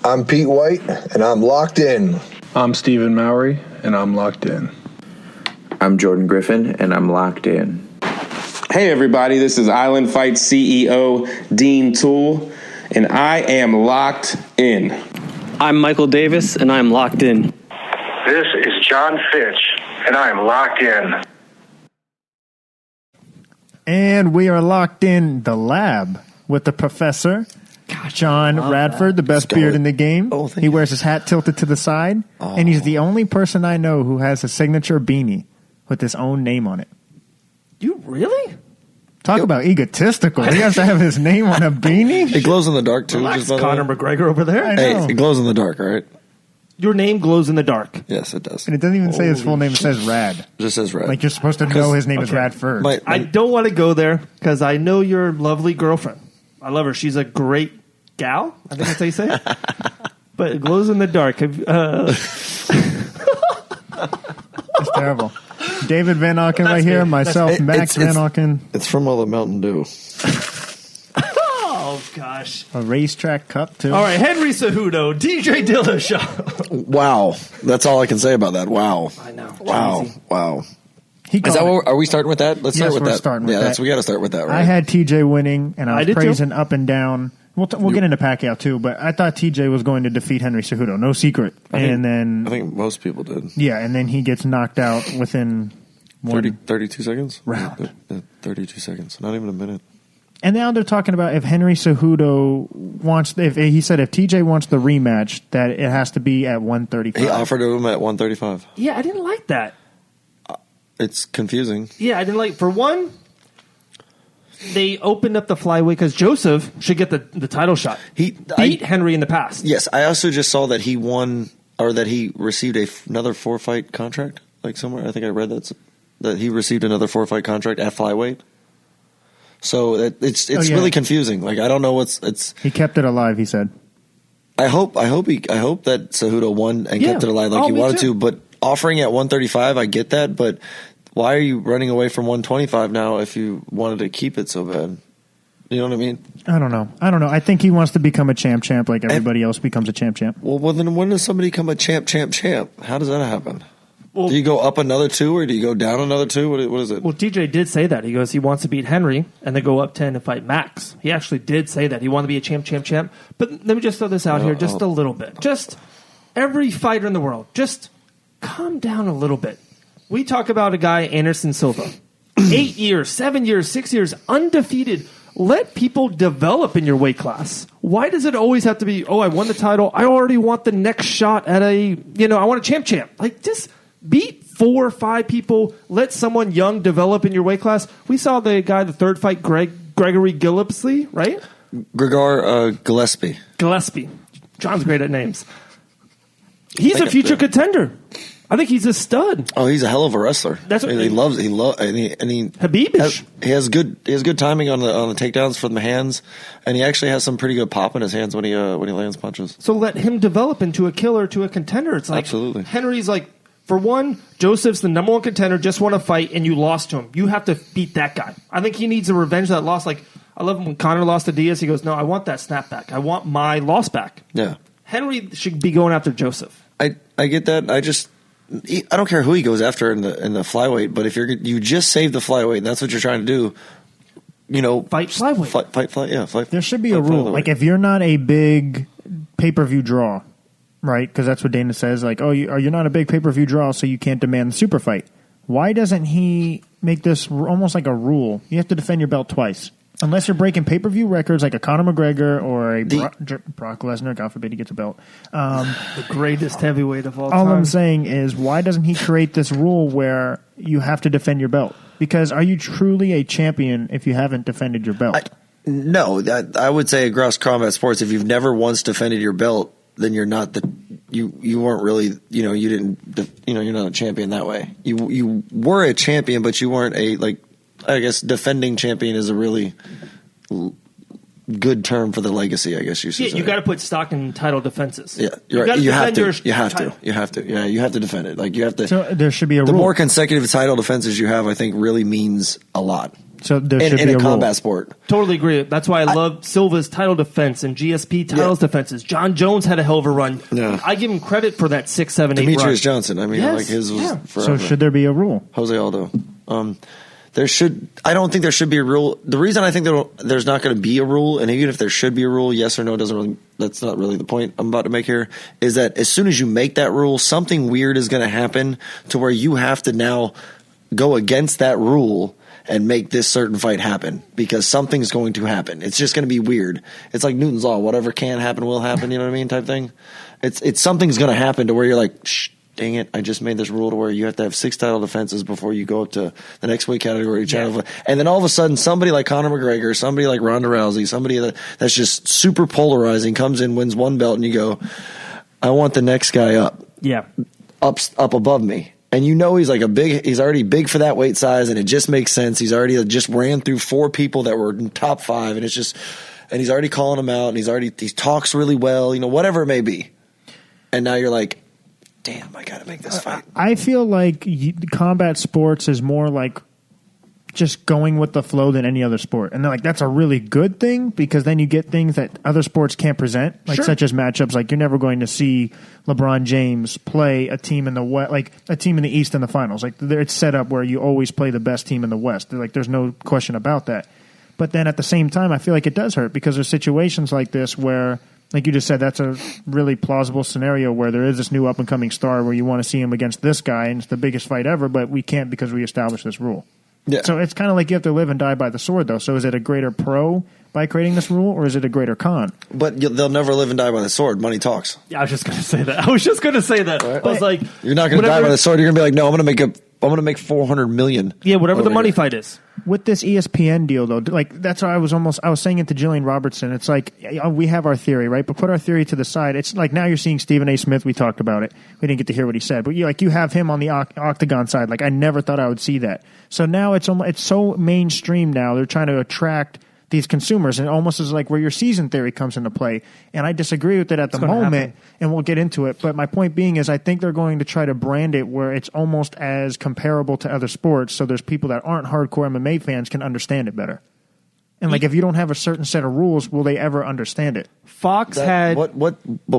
I'm Pete White, and I'm locked in. I'm Stephen Mowry, and I'm locked in. I'm Jordan Griffin, and I'm locked in. Hey everybody, this is Island Fight CEO Dean Toole, and I am locked in. I'm Michael Davis, and I'm locked in. This is John Fitch, and I am locked in. And we are locked in the lab with the professor, Jon Radford, the best beard in the game. He wears his hat tilted to the side, and he's the only person I know who has a signature beanie with his own name on it. You really? Talk about egotistical. He has to have his name on a beanie? It glows in the dark, too. Relax, Conor McGregor over there. I know. Hey, it glows in the dark, all right? Your name glows in the dark. Yes, it does. And it doesn't even say his full name. It says Rad. It just says Rad. Like you're supposed to know his name is Radford. I don't want to go there because I know your lovely girlfriend. I love her. She's a great gal. I think that's how you say it. But it glows in the dark. It's terrible. David Van Auken right here. Myself, Max Van Auken. It's from all the Mountain Dew. Oh, gosh. A racetrack cup, too. All right, Henry Cejudo, DJ Dillashaw. Wow. That's all I can say about that. Wow. I know. Wow. Cheesy. Wow. Are we starting with that? Let's start with that. Starting with that. We got to start with that, right? I had TJ winning, and I was praising too. Up and down. We'll get into Pacquiao, too, but I thought TJ was going to defeat Henry Cejudo. No secret. I think most people did. Yeah, and then he gets knocked out within 32 seconds? Round. 32 seconds. Not even a minute. And now they're talking about if Henry Cejudo wants, if TJ wants the rematch, that it has to be at 135. He offered him at 135. Yeah, I didn't like that. It's confusing. Yeah, I didn't like. For one, they opened up the flyweight because Joseph should get the title shot. He beat Henry in the past. Yes, I also just saw that he won, or that he received another 4-fight contract, like somewhere. I think I read that he received another 4-fight contract at flyweight. So it's really confusing. Like, I don't know He kept it alive, he said. I hope that Cejudo won and kept it alive like he wanted to, but offering at 135, I get that, but why are you running away from 125 now if you wanted to keep it so bad? You know what I mean? I don't know. I think he wants to become a champ like everybody else becomes a champ. Well, then when does somebody become a champ? How does that happen? Well, do you go up another 2 or do you go down another 2? What is it? Well, TJ did say that. He goes, he wants to beat Henry and then go up 10 and fight Max. He actually did say that. He wanted to be a champ. But let me just throw this out here just a little bit. Just every fighter in the world, just calm down a little bit. We talk about a guy, Anderson Silva. 8 years, 7 years, 6 years, undefeated. Let people develop in your weight class. Why does it always have to be, I won the title. I already want the next shot at I want a champ. Like, just beat 4 or 5 people. Let someone young develop in your weight class. We saw the guy, the third fight, Gregory Gillespie, right? Gillespie. Gillespie. John's great at names. He's a future contender. I think he's a stud. Oh, he's a hell of a wrestler. That's what he loves. Habibish. He has good timing on the takedowns from the hands, and he actually has some pretty good pop in his hands when he lands punches. So let him develop into a killer, to a contender. It's like absolutely. Henry's like, for one, Joseph's the number 1 contender. Just won a fight, and you lost to him. You have to beat that guy. I think he needs to revenge that loss. Like, I love when Conor lost to Diaz. He goes, "No, I want that snapback. I want my loss back." Yeah. Henry should be going after Joseph. I get that. I don't care who he goes after in the flyweight, but if you just save the flyweight, and that's what you're trying to do, fight flyweight. Fight. There should be a rule. Like, if you're not a big pay-per-view draw, right? Because that's what Dana says. Like, you're not a big pay-per-view draw, so you can't demand the super fight. Why doesn't he make this almost like a rule? You have to defend your belt twice. Unless you're breaking pay-per-view records like a Conor McGregor or a Brock Lesnar, God forbid he gets a belt. The greatest heavyweight of all time. All I'm saying is, why doesn't he create this rule where you have to defend your belt? Because are you truly a champion if you haven't defended your belt? No, I would say across combat sports, if you've never once defended your belt, then you're not you weren't really, you didn't, you're not a champion that way. You were a champion, but you weren't I guess defending champion is a really good term for the legacy, I guess you should say. You got to put stock in title defenses. Yeah, you're right. You have to. You have to. Yeah, you have to defend it. Like, you have to. So there should be a rule. The more consecutive title defenses you have, I think, really means a lot. So there in should be a a combat rule. sport. Totally agree. That's why I love Silva's title defense and GSP titles defenses. John Jones had a hell of a run. Yeah. I give him credit for that 6, 7, 8 Demetrius run. Johnson. I mean, Yes, like his was yeah. forever. So should there be a rule? Jose Aldo. I don't think there should be a rule. The reason I think there's not going to be a rule, and even if there should be a rule, yes or no, that's not really the point I'm about to make here, is that as soon as you make that rule, something weird is going to happen to where you have to now go against that rule and make this certain fight happen because something's going to happen. It's just going to be weird. It's like Newton's law. Whatever can happen will happen. You know what I mean? Type thing. It's something's going to happen to where you're like, shh, dang it, I just made this rule to where you have to have 6 title defenses before you go up to the next weight category. Yeah. And then all of a sudden, somebody like Conor McGregor, somebody like Ronda Rousey, somebody that's just super polarizing comes in, wins one belt, and you go, I want the next guy up. Yeah. Up above me. And you know he's already big for that weight size, and it just makes sense. He's already just ran through 4 people that were in top 5, and and he's already calling them out, and he talks really well, whatever it may be. And now you're like, damn, I got to make this fight. I feel like combat sports is more like just going with the flow than any other sport. And they're like, that's a really good thing because then you get things that other sports can't present, like such as matchups. Like you're never going to see LeBron James play a team in the West, like a team in the East in the finals. Like it's set up where you always play the best team in the West. Like there's no question about that. But then at the same time, I feel like it does hurt because there's situations like this where, like you just said, that's a really plausible scenario where there is this new up-and-coming star where you want to see him against this guy, and it's the biggest fight ever, but we can't because we established this rule. Yeah. So it's kind of like you have to live and die by the sword, though. So is it a greater pro by creating this rule, or is it a greater con? But they'll never live and die by the sword. Money talks. Yeah, I was just going to say that. Right. I was like, you're not going to die by the sword. You're going to be like, no, I'm going to make 400 million. Yeah, whatever the money fight is. With this ESPN deal, though, like that's why I was saying it to Jillian Robertson. It's like we have our theory, right? But put our theory to the side. It's like now you're seeing Stephen A. Smith. We talked about it. We didn't get to hear what he said, but you have him on the octagon side. Like I never thought I would see that. So now it's so mainstream now. They're trying to attract these consumers, and it almost is like where your season theory comes into play. And I disagree with it at the moment, and we'll get into it. But my point being is I think they're going to try to brand it where it's almost as comparable to other sports, so there's people that aren't hardcore MMA fans can understand it better. And like if you don't have a certain set of rules, will they ever understand it? Fox had... But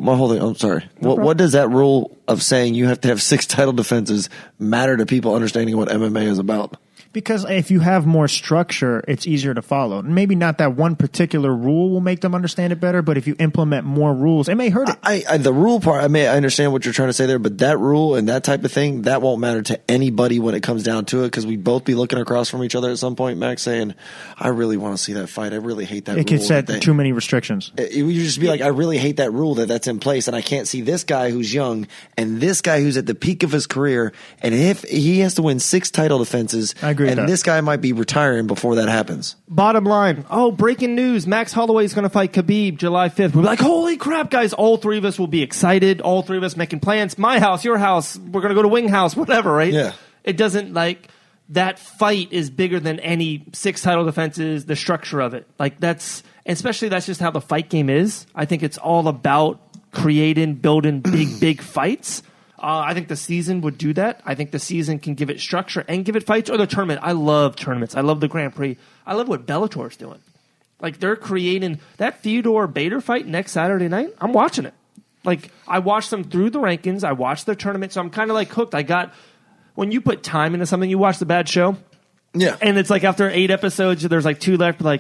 my whole thing, I'm sorry. What does that rule of saying you have to have 6 title defenses matter to people understanding what MMA is about? Because if you have more structure, it's easier to follow. Maybe not that one particular rule will make them understand it better, but if you implement more rules, it may hurt it. The rule part, I understand what you're trying to say there, but that rule and that type of thing, that won't matter to anybody when it comes down to it, because we both be looking across from each other at some point, Max, saying, I really want to see that fight. I really hate that rule. It could set too many restrictions. You just be like, I really hate that rule that's in place, and I can't see this guy who's young and this guy who's at the peak of his career, and if he has to win 6 title defenses, I agree with that. This guy might be retiring before that happens. Bottom line, breaking news, Max Holloway's going to fight Khabib July 5th. We'll be like, holy crap, guys. All 3 of us will be excited. All 3 of us making plans. My house, your house. We're going to go to Wing House, whatever, right? Yeah. It doesn't that fight is bigger than any 6 title defenses, the structure of it. That's just how the fight game is. I think it's all about building big fights. I think the season would do that. I think the season can give it structure and give it fights, or the tournament. I love tournaments. I love the Grand Prix. I love what Bellator's doing. They're creating that Theodore Bader fight next Saturday night. I'm watching it. I watched them through the rankings. I watched the tournament, so I'm kind of hooked. When you put time into something, you watch The Bad Show. Yeah. And it's after 8 episodes, there's 2 left, I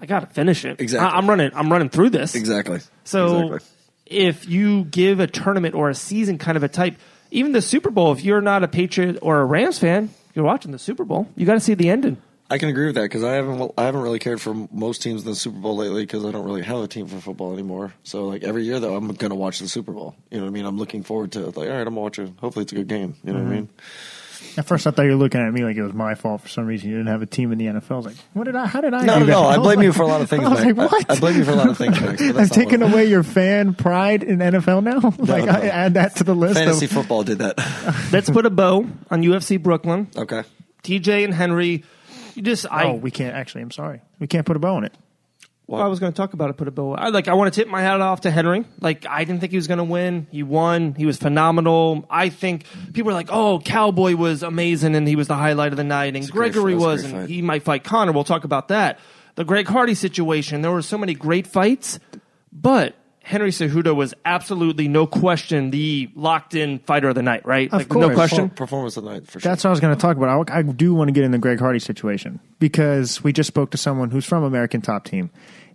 got to finish it. Exactly. I'm running through this. Exactly. So if you give a tournament or a season kind of a type, even the Super Bowl, if you're not a Patriot or a Rams fan, you're watching the Super Bowl. You got to see the ending. I can agree with that because I haven't really cared for most teams in the Super Bowl lately because I don't really have a team for football anymore. So every year though, I'm gonna watch the Super Bowl. You know what I mean? I'm looking forward to it. All right, I'm gonna watch it. Hopefully, it's a good game. You know what I mean? At first, I thought you were looking at me like it was my fault for some reason. You didn't have a team in the NFL. I was like, how did I do that? No. I blame you for a lot of things. I was like, what? I blame you for a lot of things, Max. I've taken away your fan pride in NFL now? No. I add that to the list. Fantasy football did that. Let's put a bow on UFC Brooklyn. Okay. TJ and Henry. we can't actually. I'm sorry. We can't put a bow on it. Well, I was going to talk about it, put a bill. I want to tip my hat off to Henry. Like, I didn't think he was going to win. He won. He was phenomenal. I think people are like, oh, Cowboy was amazing and he was the highlight of the night, and Gregory was, and he might fight Conor. We'll talk about that. The Greg Hardy situation. There were so many great fights, but Henry Cejudo was absolutely, no question, the locked-in fighter of the night, right? Of course. No question. Performance of the night, for sure. That's what I was going to talk about. I do want to get in the Greg Hardy situation because we just spoke to someone who's from American Top Team.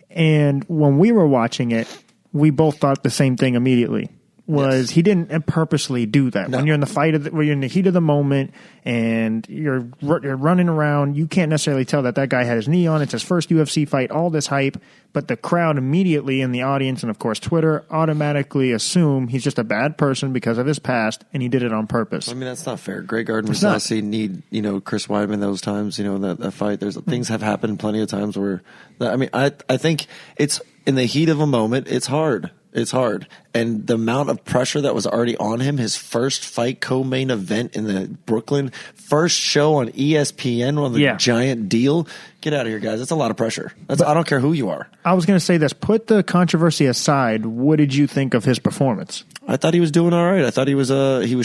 And when we were watching it, we both thought the same thing immediately. He didn't purposely do that. No. When you're in the fight, when you're in the heat of the moment, and you're running around, you can't necessarily tell that guy had his knee on. It's his first UFC fight. All this hype, but the crowd immediately in the audience, and of course Twitter, automatically assume he's just a bad person because of his past, and he did it on purpose. I mean, that's not fair. Greg Hardy and Masasi need Chris Weidman those times. That fight. There's things have happened plenty of times where. I think it's in the heat of a moment. It's hard. It's hard. And the amount of pressure that was already on him, his first fight, co-main event in the Brooklyn, first show on ESPN, on the giant deal. Get out of here, guys. That's a lot of pressure. I don't care who you are. I was going to say this. Put the controversy aside. What did you think of his performance? I thought he was doing all right. I thought he was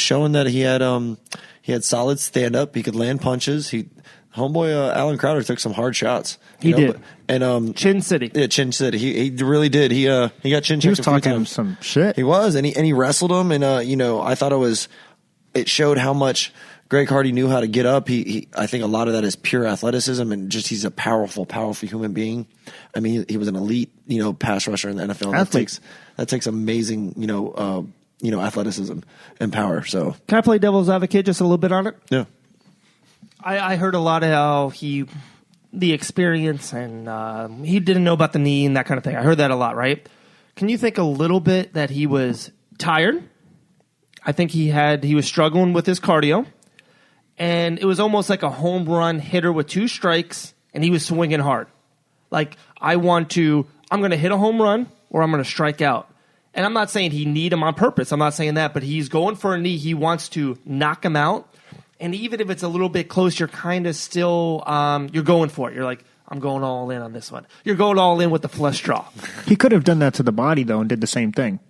showing that he had solid stand-up. He could land punches. Homeboy Alan Crowder took some hard shots. He did. And Chin City. Yeah, Chin City. He really did. He got chin checked. He was talking him some shit. He was, and he wrestled him, and I thought it showed how much Greg Hardy knew how to get up. I think a lot of that is pure athleticism, and just he's a powerful human being. I mean, he was an elite, pass rusher in the NFL. That takes amazing, athleticism and power. So can I play devil's advocate just a little bit on it? Yeah. I heard a lot of how the experience, and he didn't know about the knee and that kind of thing. I heard that a lot, right? Can you think a little bit that he was tired? I think he was struggling with his cardio, and it was almost like a home run hitter with 2 strikes, and he was swinging hard. Like, I'm going to hit a home run or I'm going to strike out. And I'm not saying he need him on purpose. I'm not saying that, but he's going for a knee. He wants to knock him out. And even if it's a little bit close, you're kind of still, you're going for it. You're like, I'm going all in on this one. You're going all in with the flesh draw. He could have done that to the body, though, and did the same thing.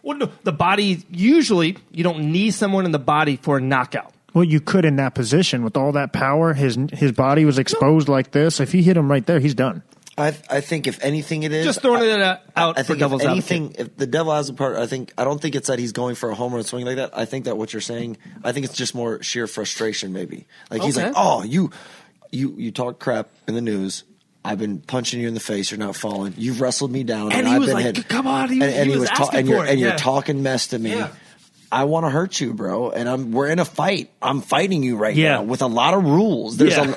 Well, no, the body, usually, you don't need someone in the body for a knockout. Well, you could in that position. With all that power, his body was exposed like this. If he hit him right there, he's done. I think if anything it is just throwing it out. I think for devil's advocate. If the devil has a part, I don't think it's that he's going for a home run swing like that. I think that what you're saying, I think it's just more sheer frustration. Maybe he's like, oh, you talk crap in the news. I've been punching you in the face. You're not falling. You've wrestled me down, and I've been like, hit. Come on, he was asking for it. And you're talking mess to me. Yeah. I want to hurt you, bro, and we're in a fight. I'm fighting you right now with a lot of rules. There's and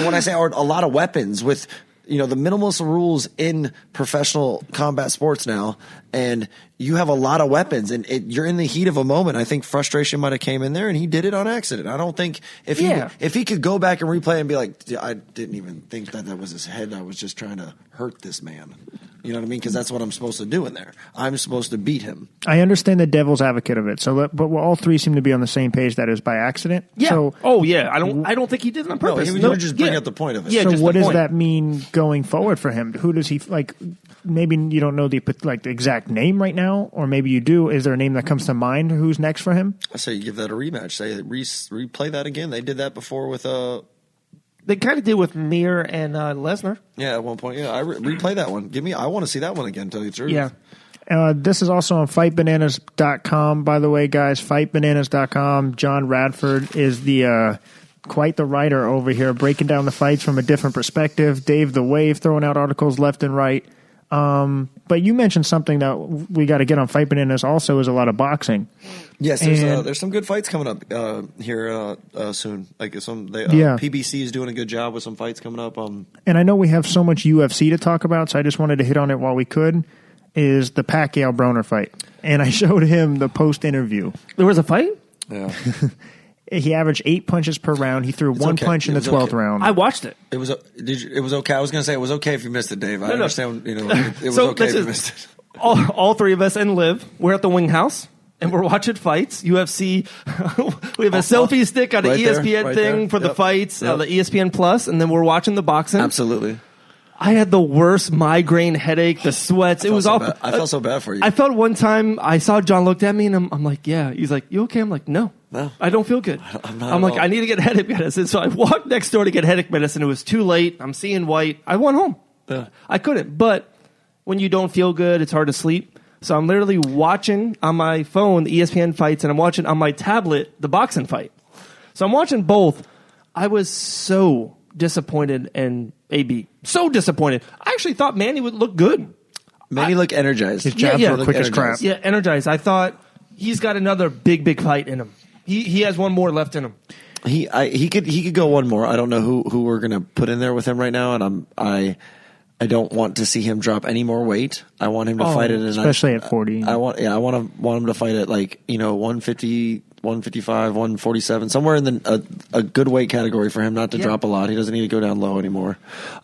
when I say a lot of weapons with. The minimalist rules in professional combat sports now, and you have a lot of weapons, and you're in the heat of a moment. I think frustration might have came in there, and he did it on accident. I don't think if he could go back and replay and be like, I didn't even think that was his head. I was just trying to hurt this man. You know what I mean? Because that's what I'm supposed to do in there. I'm supposed to beat him. I understand the devil's advocate of it. But all three seem to be on the same page. That is by accident. Yeah. So, I don't think he did it on purpose. No, he would just bring up the point of it. Yeah, so what does that mean going forward for him? Who does he like? Maybe you don't know the exact name right now, or maybe you do. Is there a name that comes to mind? Who's next for him? I say you give that a rematch. Say replay that again. They did that before with They kind of did with Mir and Lesnar. Yeah, at one point. Yeah, I replay that one. I want to see that one again, tell you the truth. Yeah. This is also on fightbananas.com, by the way, guys. Fightbananas.com. Jon Radford is quite the writer over here, breaking down the fights from a different perspective. Dave the Wave throwing out articles left and right. But you mentioned something that we got to get on Fight Bananas also is a lot of boxing. Yes, there's some good fights coming up here soon. PBC is doing a good job with some fights coming up. And I know we have so much UFC to talk about, so I just wanted to hit on it while we could. Is the Pacquiao-Broner fight. And I showed him the post-interview. There was a fight? Yeah. He averaged 8 punches per round. He threw one punch in the 12th round. I watched it. It was okay. I was going to say it was okay if you missed it, Dave. I understand. It was okay if you missed it. All three of us and Liv, we're at the Wing House and we're watching fights. UFC. We have a selfie stick on the ESPN thing for the fights, the ESPN Plus, and then we're watching the boxing. Absolutely. I had the worst migraine headache, the sweats. It was awful. I felt so bad for you. I felt one time I saw John looked at me and I'm like, yeah. He's like, you okay? I'm like, no, I don't feel good. I'm like, I need to get headache medicine. So I walked next door to get headache medicine. It was too late. I'm seeing white. I went home. I couldn't. But when you don't feel good, it's hard to sleep. So I'm literally watching on my phone the ESPN fights, and I'm watching on my tablet the boxing fight. So I'm watching both. I was so disappointed in AB. So disappointed. I actually thought Manny would look good. Manny looked energized. His jabs were quick as crap. Yeah, energized. I thought he's got another big fight in him. He has one more left in him. He could go one more. I don't know who we're gonna put in there with him right now, and I don't want to see him drop any more weight. I want him to fight it, especially at 40. I want him to fight at 150, 155, 147, somewhere in a good weight category for him not to drop a lot. He doesn't need to go down low anymore.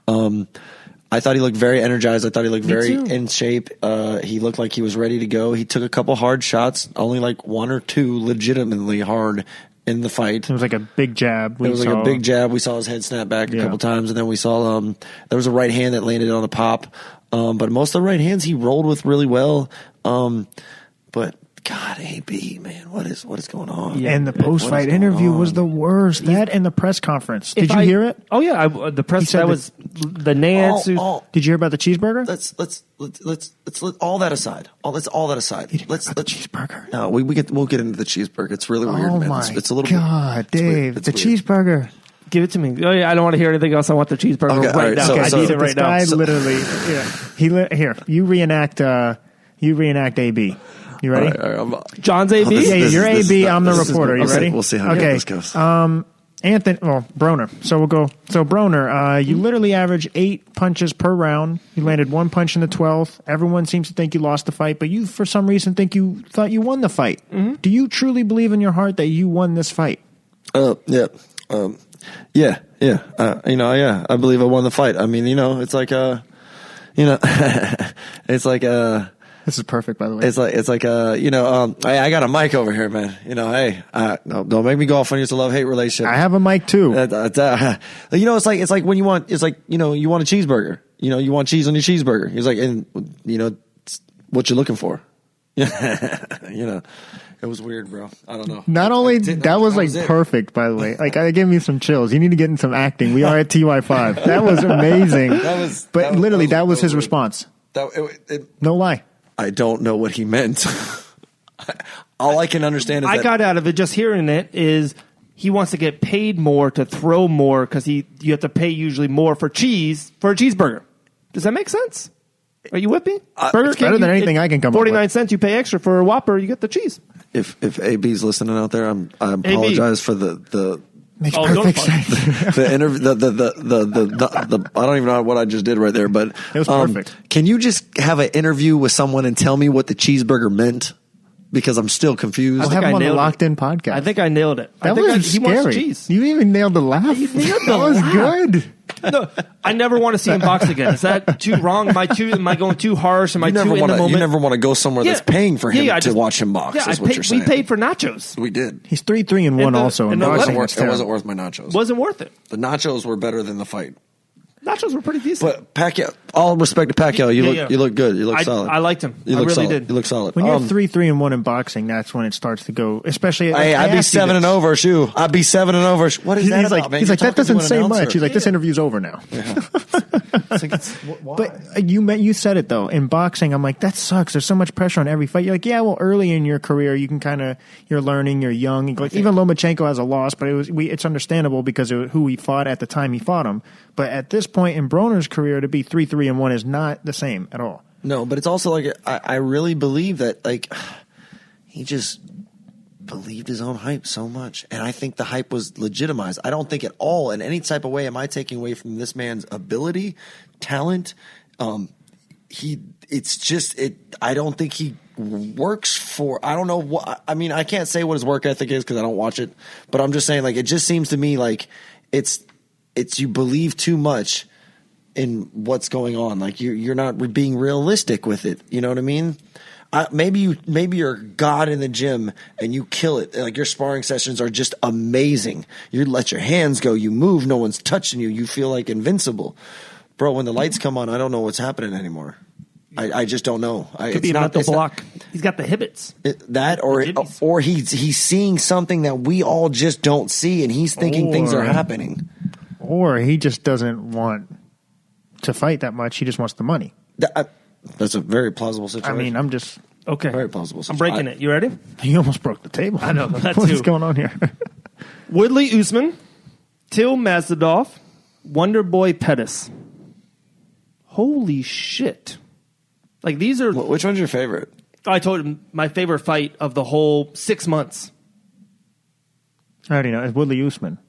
I thought he looked very energized. I thought he looked very in shape. He looked like he was ready to go. He took a couple hard shots, only like one or two legitimately hard in the fight. It was like a big jab. It was like a big jab. We saw his head snap back a couple times, and then we saw there was a right hand that landed on the pop. But most of the right hands he rolled with really well. But God, AB, man, what is going on? Yeah. And the post-fight interview was the worst. That and the press conference. Did you hear it? Oh yeah, the press. That was the Nance. Did you hear about the cheeseburger? Let's let all that aside. Let's all that aside. Let's the cheeseburger. No, we'll get into the cheeseburger. It's really weird, oh man. My it's a little God, Dave, the cheeseburger. Give it to me. Oh yeah, I don't want to hear anything else. I want the cheeseburger right now. I need it right now. This guy literally, here. You reenact AB. You ready? All right, John's AB? You're AB. I'm the reporter. You ready? We'll see how this goes. Anthony, Broner. So we'll go. So Broner, you literally average 8 punches per round. You landed 1 punch in the 12th. Everyone seems to think you lost the fight, but you, for some reason, thought you won the fight. Mm-hmm. Do you truly believe in your heart that you won this fight? Yeah. I believe I won the fight. I mean, it's like it's like This is perfect, by the way. It's like I got a mic over here, man. Hey, no, don't make me go off on you. It's a love-hate relationship. I have a mic too. It's like when you want a cheeseburger. You want cheese on your cheeseburger. It's like, and it's what you're looking for. It was weird, bro. I don't know. Not only that was perfect, by the way. Like, it gave me some chills. You need to get in some acting. We are at TY5. That was amazing. That was his response. No lie. I don't know what he meant. All I can understand is I got out of it just hearing it is he wants to get paid more to throw more because you have to pay usually more for a cheeseburger. Does that make sense? Are you with me? Burger King, better than anything I can come up with. 49 cents, you pay extra for a Whopper, you get the cheese. If AB's listening out there, I apologize for the makes perfect sense. The interview, the I don't even know what I just did right there, but it was perfect. Can you just have an interview with someone and tell me what the cheeseburger meant? Because I'm still confused. I'll have him on the Locked In podcast. I think I nailed it. That was scary. He wants cheese. You even nailed the laugh. That was good. No, I never want to see him box again. Is that too wrong? Am I going too harsh? Am I too in the moment? You never want to go somewhere that's paying for him to watch him box. Is what you're saying. We paid for nachos. We did. He's 3-3-1 also. It wasn't worth my nachos. Wasn't worth it. The nachos were better than the fight. Nachos were pretty decent. But Pacquiao, all respect to Pacquiao, you look good. You look solid. I liked him. I really did. You look solid. When you're 3-3-1 in boxing, that's when it starts to go. Especially, I'd be 7-0, shoe. I'd be 7-0. What is that about, man? He's like, that doesn't say much. He's like, this interview's over now. Yeah. But you said it though. In boxing, I'm like, that sucks. There's so much pressure on every fight. You're like, yeah, well, early in your career, you can you're learning, you're young. Even Lomachenko has a loss, but it's understandable because of who he fought at the time he fought him. But at this point in Broner's career, to be 3-3-1 is not the same at all. No, but it's also like I really believe that he just believed his own hype so much, and I think the hype was legitimized. I don't think at all in any type of way am I taking away from this man's ability, talent. I don't think he works for. I don't know what. I mean, I can't say what his work ethic is because I don't watch it, but I'm just saying it just seems to me like it's you believe too much in what's going on. Like you're not being realistic with it. You know what I mean? Maybe you're God in the gym and you kill it. Like your sparring sessions are just amazing. You let your hands go. You move. No one's touching you. You feel like invincible. Bro, when the lights come on, I don't know what's happening anymore. I just don't know. Could be a mental block. He's got the hibbits. Or he's seeing something that we all just don't see, and he's thinking things are happening. Or he just doesn't want to fight that much. He just wants the money. That's a very plausible situation. I mean, I'm just... Okay. Very plausible situation. I'm breaking it. You ready? You almost broke the table. I know. That What too. is going on here? Woodley Usman, Till Mazadov, Wonderboy Pettis. Holy shit. Like, these are... Which one's your favorite? I told him my favorite fight of the whole 6 months. I already know. It's Woodley Usman.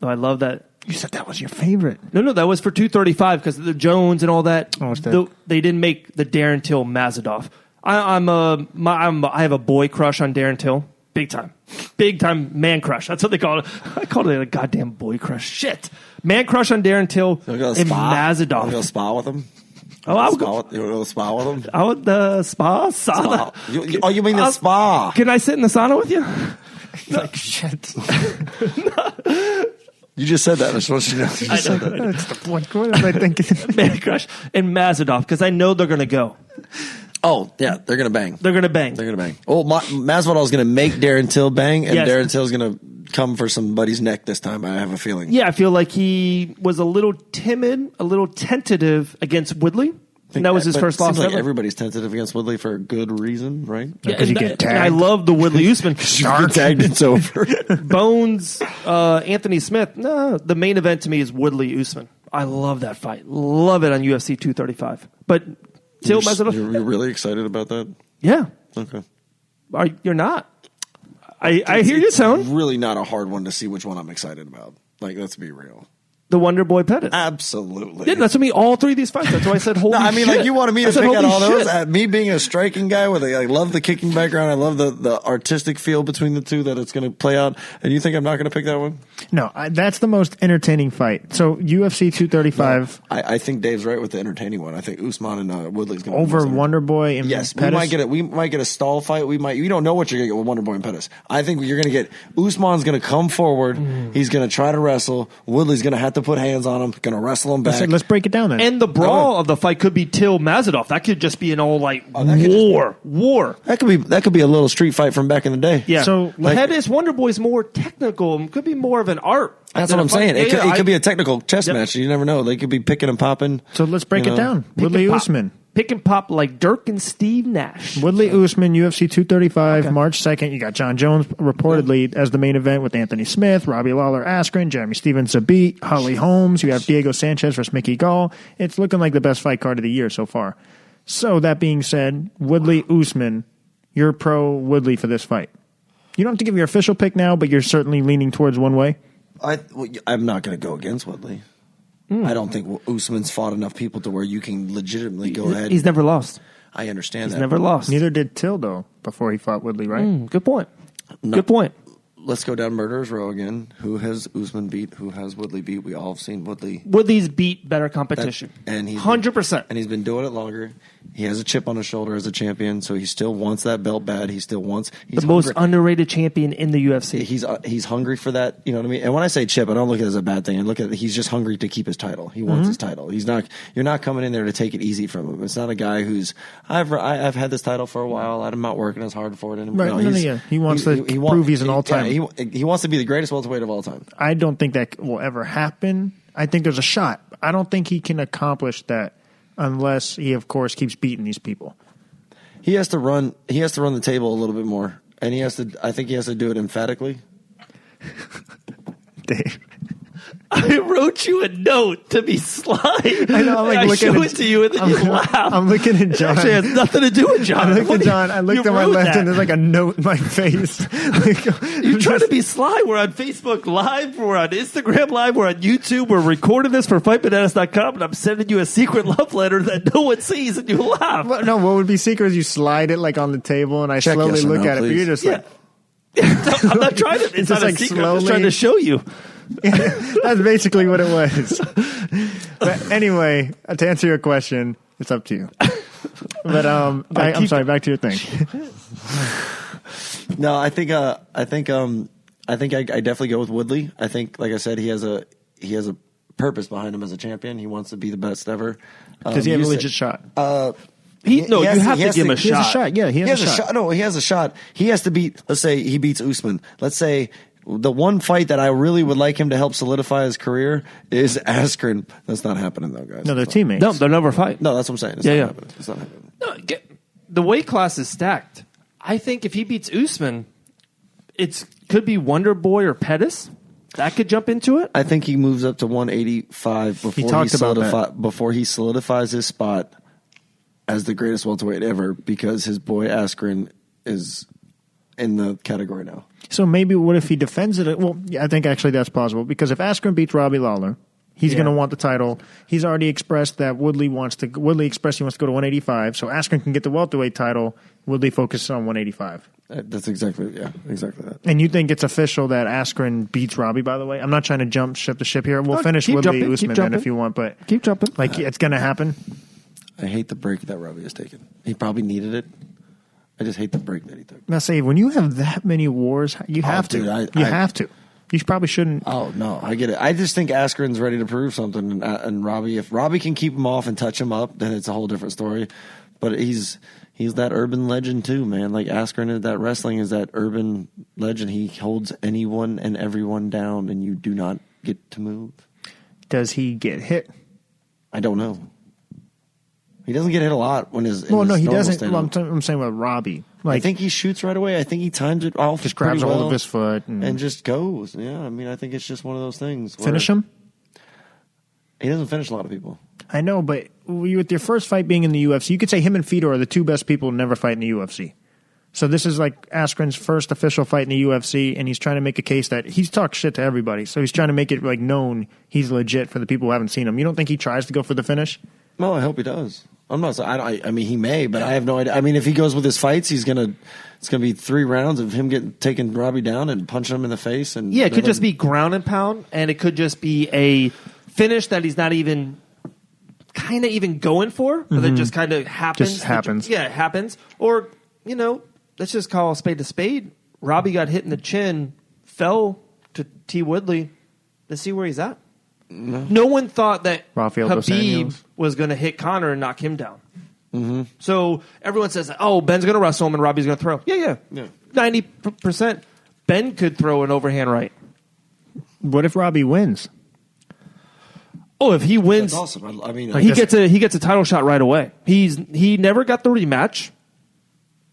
Oh, I love that. You said that was your favorite. No, that was for 235 because the Jones and all that. Oh, it's that. They didn't make the Darren Till Mazadov. I have a boy crush on Darren Till. Big time man crush. That's what they call it. I called it a goddamn boy crush. Shit, man crush on Darren Till and Mazadov. You go spa with him? Oh, I would go to the spa with him. I would spa sauna. You mean the spa? Can I sit in the sauna with you? Like, shit. You just said that. I just want you to know. You just said that. That's the point. What am I thinking? Man crush and Mazadov because I know they're gonna go. Oh, yeah, they're going to bang. They're gonna bang. Oh, Masvidal is going to make Darren Till bang, and Yes. Darren Till is going to come for somebody's neck this time, I have a feeling. Yeah, I feel like he was a little timid, a little tentative against Woodley. And that was his first loss seems like ever. everybody's tentative against Woodley for a good reason, right? Yeah, Because you get and tagged. I love the Woodley Usman. You get tagged, it's over. Bones, Anthony Smith. No, the main event to me is Woodley Usman. I love that fight. Love it on UFC 235. But Till Mazadov. You're really excited about that? Yeah. Okay. You're not. I hear your tone. It's really not a hard one to see which one I'm excited about. Like, let's be real. The Wonder Boy Pettis. Absolutely. Yeah, that's what me. All three of these fights. That's why I said holy No, I mean, shit. like, you wanted me I to said, pick out holy all those. shit. Me being a striking guy I love the kicking background. I love the artistic feel between the two that it's going to play out. And you think I'm not going to pick that one? No, that's the most entertaining fight. So UFC 235 I think Dave's right with the entertaining one. I think Usman and Woodley's going to over Wonder Boy and Yes, Pettis. we might get a stall fight. You don't know what you're going to get with Wonder Boy and Pettis. I think you're going to get Usman's going to come forward. He's going to try to wrestle. Woodley's going to have to put hands on him. Going to wrestle him back. Let's break it down then. And the brawl of the fight could be Till Mazadov. That could just be an all war. That could be a little street fight from back in the day. Yeah. So, So Pettis Wonder Boy's more technical. It could be more of an art. That's than what a I'm fight. saying. Yeah, It could be a technical chess Yep. match. You never know. They could be picking and popping. So let's break it down. Pick Woodley and pop. Usman. Pick and pop like Dirk and Steve Nash. Woodley Usman, UFC 235, March 2nd. You got John Jones reportedly as the main event with Anthony Smith, Robbie Lawler Askren, Jeremy Stevens Zabit, Holly Holmes. You have Diego Sanchez versus Mickey Gall. It's looking like the best fight card of the year so far. So that being said, Woodley Usman, you're pro Woodley for this fight. You don't have to give your official pick now, but you're certainly leaning towards one way. I'm not going to go against Woodley. I don't think Usman's fought enough people to where you can legitimately go ahead. He's never lost. I understand that. He's never lost. Neither did Till, though, before he fought Woodley, right? Good point. No. Good point. Let's go down murderer's row again. Who has Usman beat? Who has Woodley beat? We all have seen Woodley. Woodley's beat better competition. And he's 100%. And he's been doing it longer. He has a chip on his shoulder as a champion, so he still wants that belt bad. He's the hungry. most underrated champion in the UFC. He's hungry for that. You know what I mean? And when I say chip, I don't look at it as a bad thing. I look at it, he's just hungry to keep his title. He wants his title. You're not coming in there to take it easy from him. It's not a guy who's I've had this title for a while. I'm not working as hard for it anymore. Right. He wants to prove he's an all-time. He wants to be the greatest welterweight of all time. I don't think that will ever happen. I think there's a shot. I don't think he can accomplish that unless he, of course, keeps beating these people. He has to run the table a little bit more, and I think he has to do it emphatically. Dave. I wrote you a note to be sly. I know. I'm like show it to you, and then you laugh. I'm looking at John. It actually has nothing to do with John. I looked at John. I looked You at my wrote left, that. and there's like a note in my face. You're trying to be sly. We're on Facebook Live. We're on Instagram Live. We're on YouTube. We're recording this for FightBananas.com, and I'm sending you a secret love letter that no one sees, and you laugh. No, what would be secret is you slide it like on the table, and I Check slowly yes or look no, at it. But you're just like, I'm not trying to. It's Just not a like secret. I'm slowly- just trying to show you. that's basically what it was. But anyway, to answer your question, it's up to you. But I'm sorry. Back to your thing. No, I think I definitely go with Woodley. I think, like I said, he has a purpose behind him as a champion. He wants to be the best ever. Does he have a legit shot? You have to give him a He has a shot. Yeah, he has a shot. No, he has a shot. He has to beat. Let's say he beats Usman. Let's say the one fight that I really would like him to help solidify his career is Askren. That's not happening though, guys. No, they're teammates. No, they'll never fight. No, that's what I'm saying. It's not happening. It's not happening. No, the weight class is stacked. I think if he beats Usman, it could be Wonder Boy or Pettis. That could jump into it. I think he moves up to 185 before he solidifies his spot as the greatest welterweight ever, because his boy Askren is in the category now. So maybe what if he defends it? Well, yeah, I think actually that's possible, because if Askren beats Robbie Lawler, he's going to want the title. He's already expressed that Woodley expressed he wants to go to 185, so Askren can get the welterweight title. Woodley focuses on 185. That's exactly that. And you think it's official that Askren beats Robbie, by the way? I'm not trying to jump ship the ship here. We'll finish Woodley Usman then if you want, but keep jumping. Like, it's going to happen. I hate the break that Robbie has taken. He probably needed it. I just hate the break that he took. Now, say, when you have that many wars, you have to. Dude, you have to. You probably shouldn't. Oh, no, I get it. I just think Askren's ready to prove something. And Robbie, if Robbie can keep him off and touch him up, then it's a whole different story. But he's that urban legend too, man. Like Askren is that wrestling is that urban legend. He holds anyone and everyone down, and you do not get to move. Does he get hit? I don't know. He doesn't get hit a lot when his. Well, no, he doesn't. Well, I'm saying with Robbie. Like, I think he shoots right away. I think he times it off. Just grabs a hold of his foot and just goes. Yeah, I mean, I think it's just one of those things. Finish him? He doesn't finish a lot of people. I know, but with your first fight being in the UFC, you could say him and Fedor are the two best people to never fight in the UFC. So this is like Askren's first official fight in the UFC, and he's trying to make a case that he's talked shit to everybody. So he's trying to make it like known he's legit for the people who haven't seen him. You don't think he tries to go for the finish? No, I hope he does. I'm not. I mean, he may, but I have no idea. I mean, if he goes with his fights, it's gonna be 3 rounds of him taking Robbie down and punching him in the face. And yeah, it could just be ground and pound, and it could just be a finish that he's not even kind of even going for, but it just kind of happens. Just happens. Yeah, it happens. Or let's just call a spade. Robbie got hit in the chin, fell to T. Woodley. Let's see where he's at. No one thought that Rafael dos Khabib Anjos was going to hit Conor and knock him down. Mm-hmm. So everyone says, "Oh, Ben's going to wrestle him and Robbie's going to throw." Yeah. 90%. Ben could throw an overhand right. What if Robbie wins? Oh, if he wins, that's awesome. I mean, he gets a title shot right away. He never got the rematch.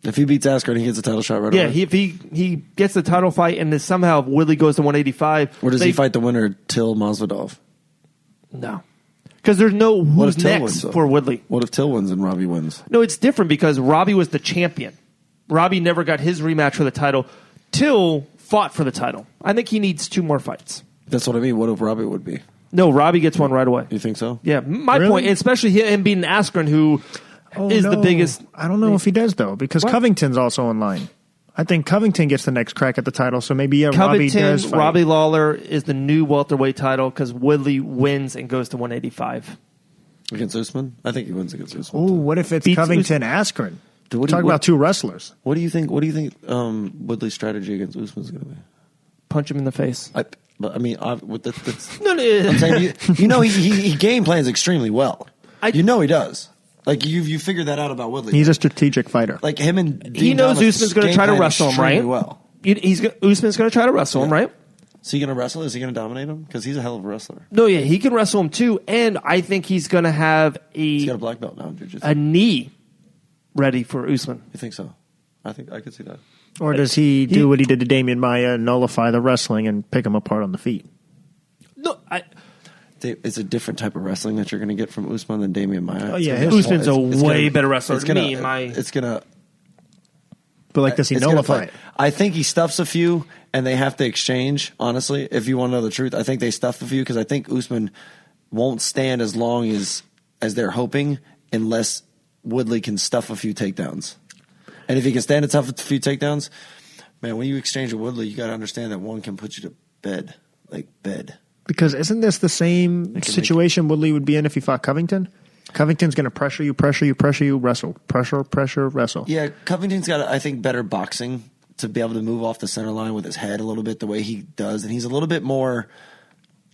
If he beats Askren, he gets a title shot right away. Yeah, if he gets the title fight and then somehow Woodley goes to 185. Or does he fight the winner, Till Masvidal? No. Because there's no who's next for Woodley. What if Till wins and Robbie wins? No, it's different because Robbie was the champion. Robbie never got his rematch for the title. Till fought for the title. I think he needs 2 more fights. That's what I mean. What if Robbie would be? No, Robbie gets one right away. You think so? Yeah, my point, especially him being Askren, who is the biggest. I don't know if he does, though, because Covington's also in line. I think Covington gets the next crack at the title, so maybe Robbie does fight. Robbie Lawler is the new welterweight title because Woodley wins and goes to 185. Against Usman? I think he wins against Usman. Oh, what if it's Covington Askren? Talk about 2 wrestlers. What do you think Woodley's strategy against Usman is going to be? Punch him in the face. But I mean, that's no. I'm saying, he game plans extremely well. He does. Like you figured that out about Woodley. He's a strategic fighter. Like him and he knows Usman's going to try to wrestle him, right? Well, Usman's going to try to wrestle him, right? Is he going to wrestle? Is he going to dominate him? Because he's a hell of a wrestler. No, yeah, he can wrestle him too, and I think he's going to have he's got a black belt now in jiu-jitsu. A knee ready for Usman. You think so? I think I could see that. Or does he do what he did to Damian Maia, nullify the wrestling and pick him apart on the feet? No, it's a different type of wrestling that you're going to get from Usman than Damian Maia. Oh yeah, Usman's a way better wrestler than me. But does he nullify it? I think he stuffs a few, and they have to exchange. Honestly, if you want to know the truth, I think they stuffed a few because I think Usman won't stand as long as they're hoping unless Woodley can stuff a few takedowns. And if he can stand a few takedowns, man, when you exchange with Woodley, you got to understand that one can put you to bed, like bed. Because isn't this the same situation Woodley would be in if he fought Covington? Covington's going to pressure you, wrestle. Pressure, wrestle. Yeah, Covington's got, I think, better boxing to be able to move off the center line with his head a little bit the way he does. And he's a little bit more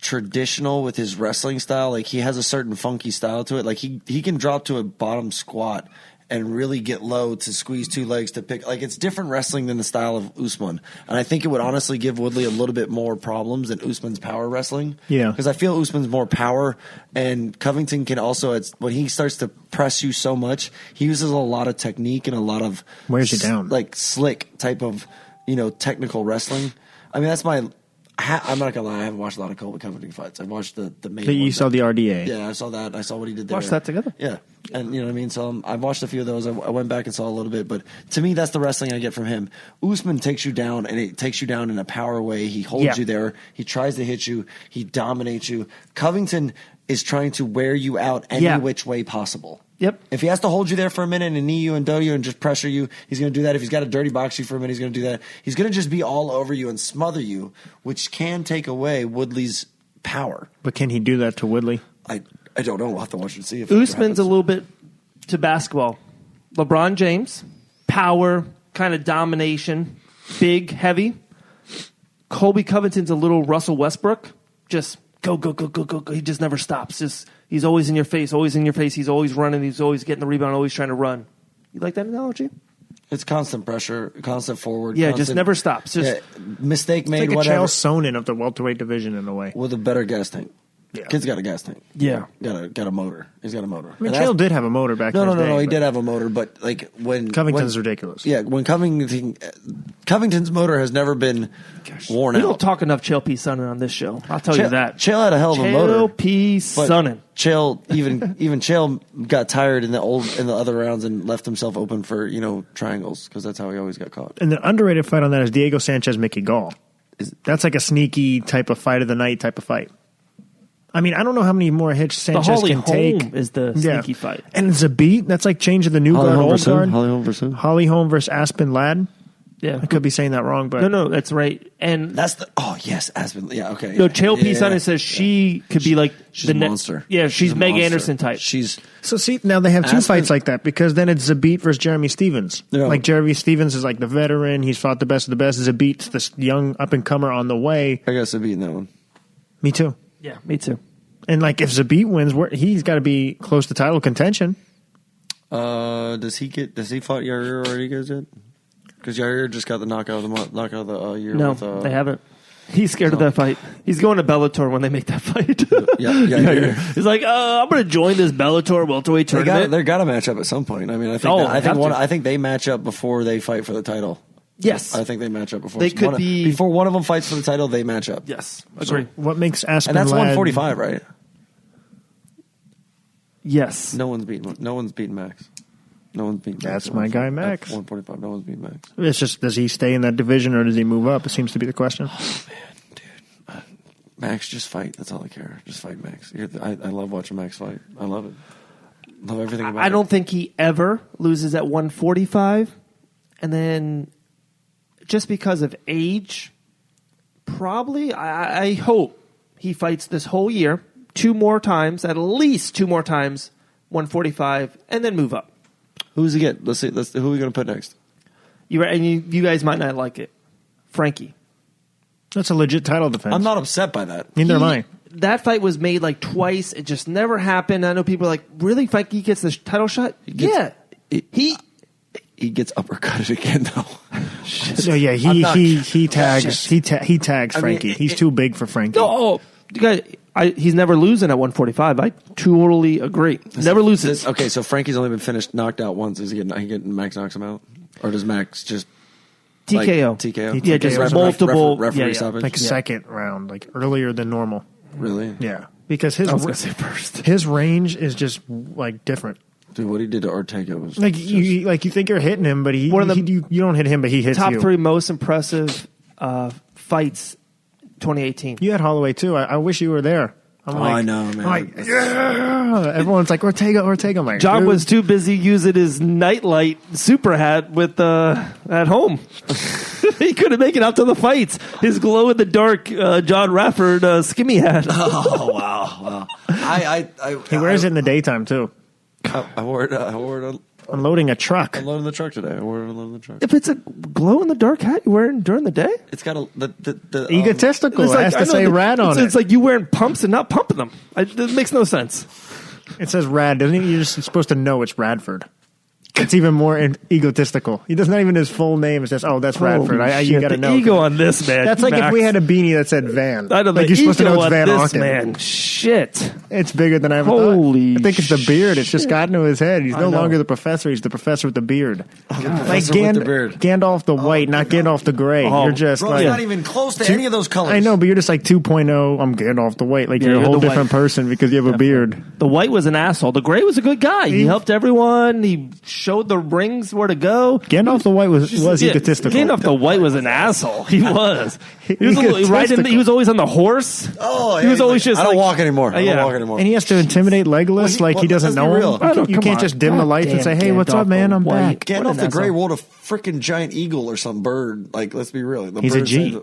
traditional with his wrestling style. Like he has a certain funky style to it. Like he can drop to a bottom squat and really get low to squeeze two legs to pick. Like it's different wrestling than the style of Usman. And I think it would honestly give Woodley a little bit more problems than Usman's power wrestling. Yeah. Because I feel Usman's more power, and Covington can also, when he starts to press you so much, he uses a lot of technique and a lot of wears you down. Like slick type of, technical wrestling. I mean, that's I'm not gonna lie. I haven't watched a lot of Colby Covington fights. I've watched the main. So you saw the RDA? Yeah, I saw that. I saw what he did there. Watch that together. Yeah, and you know what I mean. So I've watched a few of those. I went back and saw a little bit, but to me, that's the wrestling I get from him. Usman takes you down, and it takes you down in a power way. He holds you there. He tries to hit you. He dominates you. Covington is trying to wear you out any which way possible. Yep. If he has to hold you there for a minute and knee you and do you and just pressure you, he's going to do that. If he's got to dirty box you for a minute, he's going to do that. He's going to just be all over you and smother you, which can take away Woodley's power. But can he do that to Woodley? I don't know. We'll have to watch and see. If Usman's a little bit to basketball. LeBron James, power, kind of domination, big, heavy. Colby Covington's a little Russell Westbrook, just go, go, go, go, go, go. He just never stops. He's always in your face, always in your face. He's always running. He's always getting the rebound, always trying to run. You like that analogy? It's constant pressure, constant forward. Yeah, just never stops. Just mistake made, it's like whatever. a Chael Sonnen of the welterweight division in a way. With a better gas tank. Yeah. Kid's got a gas tank. Yeah. Got a motor. He's got a motor. I mean, Chael did have a motor back in his day. No. He did have a motor, but like Covington's ridiculous. Yeah, when Covington's motor has never been worn out. We don't talk enough Chael P. Sonnen on this show. I'll tell you that. Chael had a hell of a motor. Chael P. Sonnen. Chael even Chael got tired in the other rounds and left himself open for triangles because that's how he always got caught. And the underrated fight on that is Diego Sanchez Mickey Gall. That's like a sneaky type of fight of the night type of fight. I mean, I don't know how many more hits Sanchez can take. Is the sneaky fight. And Zabit, that's like changing the new guard, old guard. Holly Holm versus Aspen Ladd. Yeah. I could be saying that wrong, but No, that's right. And that's Aspen. Yeah, okay. No, Chael P. Sonnen says she could be like she's a monster. Yeah, she's a Meg monster. Anderson type. So see, now they have two fights like that because then it's Zabit versus Jeremy Stevens. Yeah. Like Jeremy Stevens is like the veteran. He's fought the best of the best. Zabit's this young up-and-comer on the way. I got Zabit in that one. Me too. Yeah, me too. And like if Zabit wins, he's got to be close to title contention. Does he fought Yair Rodriguez yet? Because Yair just got the knockout of the year. No, they haven't. He's scared of that fight. He's going to Bellator when they make that fight. Yeah. He's like, I'm going to join this Bellator welterweight tournament. They got to match up at some point. I mean, I think they match up before they fight for the title. Yes, I think they match up before. They could be before one of them fights for the title. They match up. Yes, agree. So what makes Aspen and that's Ladd 145, right? Yes. No one's beaten Max. No one's beaten Max. That's my guy, Max. 145. No one's beaten Max. It's just, does he stay in that division or does he move up? It seems to be the question. Oh, man, dude. Max, just fight. That's all I care. Just fight Max. I love watching Max fight. I love it. Love everything about it. I don't think he ever loses at 145. And then just because of age, probably, I hope he fights this whole year, at least two more times, 145, and then move up. Who's he get? Let's see. Who are we going to put next? You guys might not like it. Frankie. That's a legit title defense. I'm not upset by that. Neither am I. That fight was made like twice. It just never happened. I know people are like, really? Frankie gets the title shot? He gets uppercutted again, though. So yeah, he tags Frankie. He's too big for Frankie. Oh, you guys, he's never losing at 145. I totally agree. Never loses. Okay, so Frankie's only been knocked out once. Is he getting Max knocks him out, or does Max just TKO? TKO. Yeah, just multiple referee stoppage. Like second round, like earlier than normal. Really? Yeah, because I was gonna say first. His range is just like different. Dude, what he did to Ortega was you think you're hitting him, but you don't hit him, but he hits top you. Top 3 most impressive fights 2018. You had Holloway too. I wish you were there. I know, man. I'm like, yeah. Everyone's like Ortega. I'm like, John dude. was too busy using his nightlight super hat with at home. He couldn't make it out to the fights. His glow in the dark Jon Radford skimmy hat. Oh wow! He wears it in the daytime too. I wore it unloading a truck. Unloading the truck today. We're unloading the truck. If it's a glow-in-the-dark hat you wear during the day? It's got the Egotistical. It's It has to say rad on it's it. like you wearing pumps and not pumping them. It makes no sense. It says rad, doesn't it? You're just supposed to know it's Radford. It's even more egotistical. He doesn't even his full name. It's just, that's Radford. You got to know. The ego on this man. That's like Max. if we had a beanie that said Van. I know, like the you're supposed to know ego it's on Van this Auken. man. Shit. It's bigger than I ever Holy thought. I think it's the beard. It's just shit. gotten to his head. He's no know. longer the professor. He's the professor with the beard. Like professor with the beard. Gandalf the white, not Gandalf the gray. Oh, You're just Bro, like... it's not even close to any of those colors. I know, but you're just like 2.0. I'm Gandalf the white. Like Yeah, you're a you're whole the different white. person because you have a beard. The white was an asshole. The gray was a good guy. He helped everyone. He showed the rings where to go. Gandalf the white was Yeah, egotistical. Gandalf the white was an asshole. He was. He was, Egotistical. he was always on the horse. Oh, he was always just. I don't like, walk anymore. I yeah. don't walk anymore. And he has to intimidate Legolas like he doesn't let's be know real. him. I know, You come can't on. just dim the God lights and say, damn hey, what's Gandalf up, man? the I'm white. back. Gandalf the Grey asshole. rode a freaking giant eagle or some bird. Like, let's be real. The He's a bird G. said-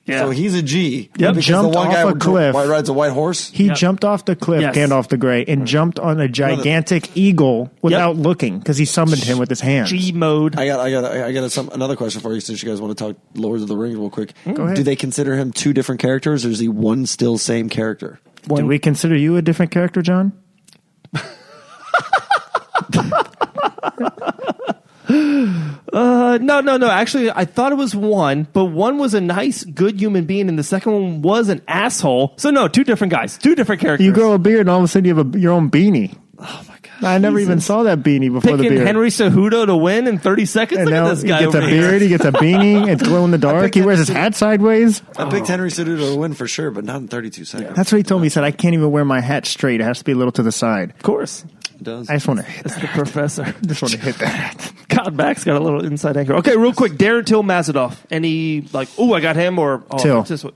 Yeah. So he's a G. Yep. Because Jumped the one off guy a would cliff. rides a white horse. He Yep. jumped off the cliff, Yes. Gandalf the Grey, and jumped on a gigantic eagle without looking because he summoned him with his hands. G mode. I got another question for you since you guys want to talk Lords of the Rings real quick. Go ahead. Do they consider him two different characters, or is he one still same character? Do we consider you a different character, John? No. Actually, I thought it was one, but one was a nice, good human being, and the second one was an asshole. So no, two different guys, two different characters. You grow a beard, and all of a sudden you have your own beanie. Oh my god! I never even saw that beanie before the Picking beard. Henry Cejudo to win in 30 seconds. and Look now at this guy he gets over a here. beard, he gets a beanie, it's glow in the dark. He wears his hat sideways. I picked Henry Cejudo to win for sure, but not in 32 seconds. That's what he told me. He said, I can't even wear my hat straight. It has to be a little to the side. Of course, It does. I just want to hit it's that. the professor. Just want to hit that. God, Max got a little inside anchor. Okay, real quick, Darren Till Mazadov. Any I got him or Till. Just what?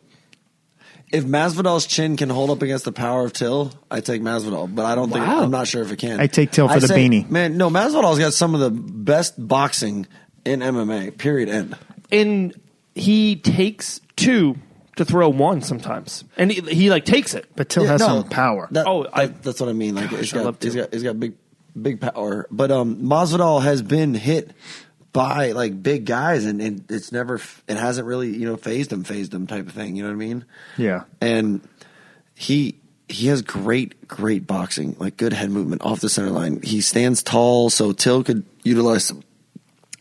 If Masvidal's chin can hold up against the power of Till, I take Masvidal, but I don't think Wow. I'm not sure if it can. I take Till for the beanie. Man, no, Masvidal's got some of the best boxing in MMA. Period. End. And he takes two to throw one sometimes, and he takes it. But Till has some power. That's what I mean. Like I love Till. he's got big power. But Masvidal has been hit by big guys, and it hasn't really phased him type of thing. You know what I mean? Yeah. And he has great boxing, like good head movement off the center line. He stands tall, so Till could utilize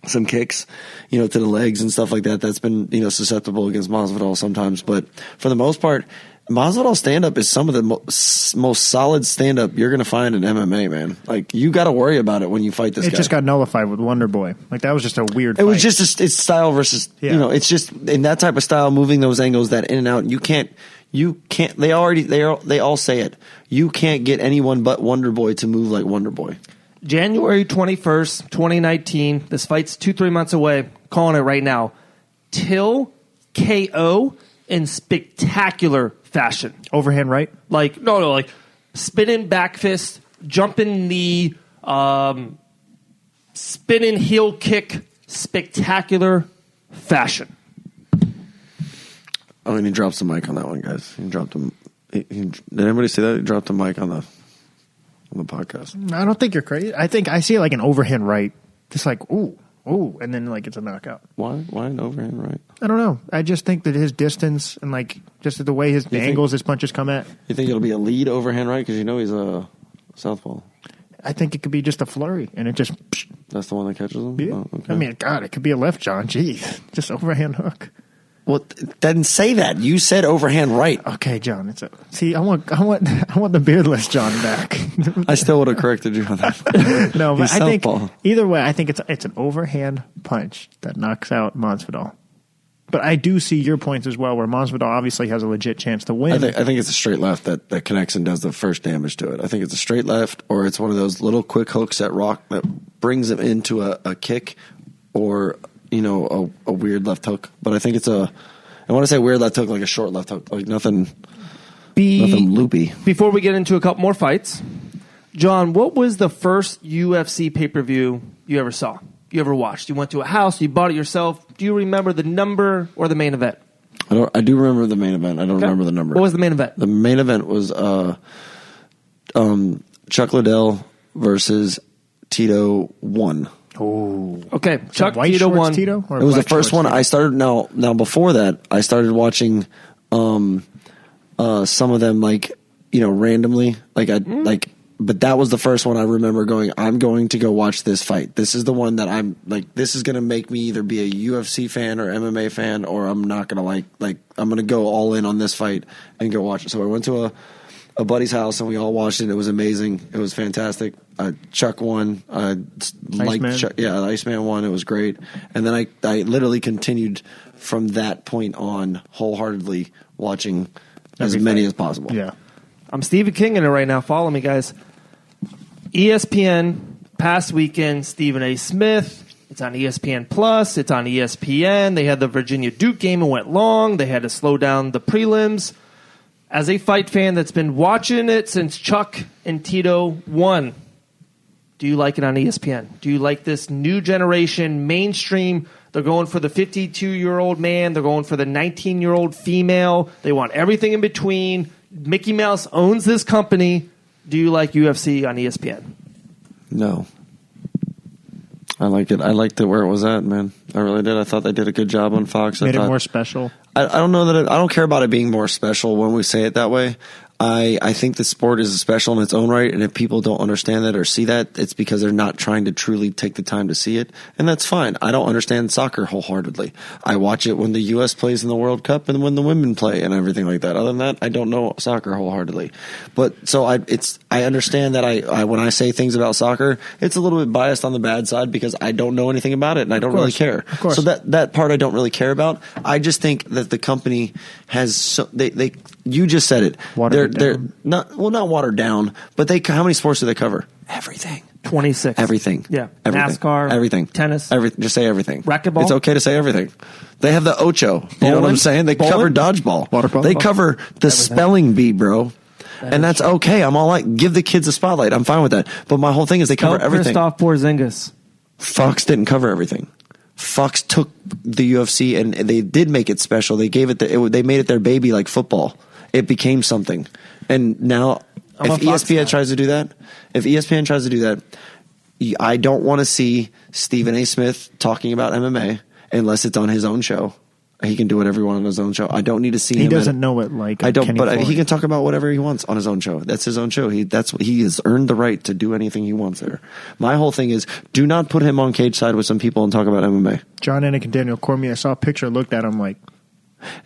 some kicks, to the legs and stuff like that. That's been susceptible against Masvidal sometimes, but for the most part, Masvidal's stand-up is some of the most solid stand-up you're going to find in MMA, man. Like, you got to worry about it when you fight this guy. It just got nullified with Wonder Boy. Like, that was just a weird It fight. was just it's style versus, it's just in that type of style, moving those angles, that in and out. You can't, they all say it. You can't get anyone but Wonder Boy to move like Wonder Boy. January 21st, 2019. This fight's 2-3 months away. Calling it right now. Till KO in spectacular fashion. Overhand right? Like spinning back fist, jumping knee, spinning heel kick, spectacular fashion. Oh, and he drops the mic on that one, guys. He dropped him. Did anybody see that? He dropped the mic on the podcast. I don't think you're crazy. I think I see it like an overhand right. Just like, ooh, and then it's a knockout. Why an overhand right? I don't know. I just think that his distance and just the way his angles his punches come at. You think it'll be a lead overhand right? Because he's a southpaw. I think it could be just a flurry, and it just... That's the one that catches him? Yeah. Oh, okay. I mean, God, it could be a left, John. Jeez. Just overhand hook. Well, it doesn't say that. You said overhand right. Okay, John. See, I want the beardless John back. I still would have corrected you on that. No, but He's I think southpaw. either way, I think it's an overhand punch that knocks out Masvidal. But I do see your points as well, where Masvidal obviously has a legit chance to win. I think it's a straight left that connects and does the first damage to it. I think it's a straight left, or it's one of those little quick hooks that brings him into a kick, or a weird left hook. But I think it's I want to say weird left hook, like a short left hook, like nothing loopy. Before we get into a couple more fights, John, what was the first UFC pay-per-view you ever saw? You ever watched? You went to a house, you bought it yourself. Do you remember the number or the main event? I do remember the main event. I don't remember the number. What was the main event? The main event was Chuck Liddell versus Tito won. Okay, Chuck White Tito shorts won. Tito? Or It was the black first shorts one. Tito? I started now before that. I started watching some of them randomly. But that was the first one I remember going, I'm going to go watch this fight. This is the one that I'm like, this is going to make me either be a UFC fan or MMA fan, or I'm not going to I'm going to go all in on this fight and go watch it. So I went to a buddy's house and we all watched it. It was amazing. It was fantastic. Chuck won. Iceman? Chuck, yeah, the Iceman won. It was great. And then I literally continued from that point on wholeheartedly watching as many as possible. Yeah. I'm Stephen King in it right now. Follow me, guys. ESPN, past weekend, Stephen A. Smith. It's on ESPN Plus. It's on ESPN. They had the Virginia Duke game and went long. They had to slow down the prelims. As a fight fan that's been watching it since Chuck and Tito won, do you like it on ESPN? Do you like this new generation mainstream? They're going for the 52-year-old man. They're going for the 19-year-old female. They want everything in between. Mickey Mouse owns this company. Do you like UFC on ESPN? No. I liked it. I liked it where it was at, man. I really did. I thought they did a good job on Fox. Made it more special. I don't know that I don't care about it being more special when we say it that way. I think the sport is special in its own right, and if people don't understand that or see that, it's because they're not trying to truly take the time to see it, and that's fine. I don't understand soccer wholeheartedly. I watch it when the U.S. plays in the World Cup and when the women play and everything like that. Other than that, I don't know soccer wholeheartedly. But so I understand that I when I say things about soccer, it's a little bit biased on the bad side because I don't know anything about it and I don't really care. Of course. So that part I don't really care about. I just think that the company has they you just said it. They're not watered down, but how many sports do they cover? Everything. 26. Everything. Yeah. Everything. NASCAR. Everything. Tennis. Just say everything. Racquetball. It's okay to say everything. They have the Ocho. You know what I'm saying? They cover dodgeball. Water polo. They cover the spelling bee, bro. And that's okay. I'm all like, give the kids a spotlight. I'm fine with that. But my whole thing is they cover everything. Christoph Porzingis. Fox didn't cover everything. Fox took the UFC and they did make it special. They gave it they made it their baby like football. It became something. And now if ESPN tries to do that, I don't want to see Stephen A. Smith talking about MMA unless it's on his own show. He can do whatever he wants on his own show. I don't need to see him. He doesn't know it like I don't, Kenny but Floyd. he can talk about whatever he wants on his own show. That's his own show. He has earned the right to do anything he wants there. My whole thing is, do not put him on cage side with some people and talk about MMA. John Anik and Daniel Cormier, I saw a picture, looked at him like,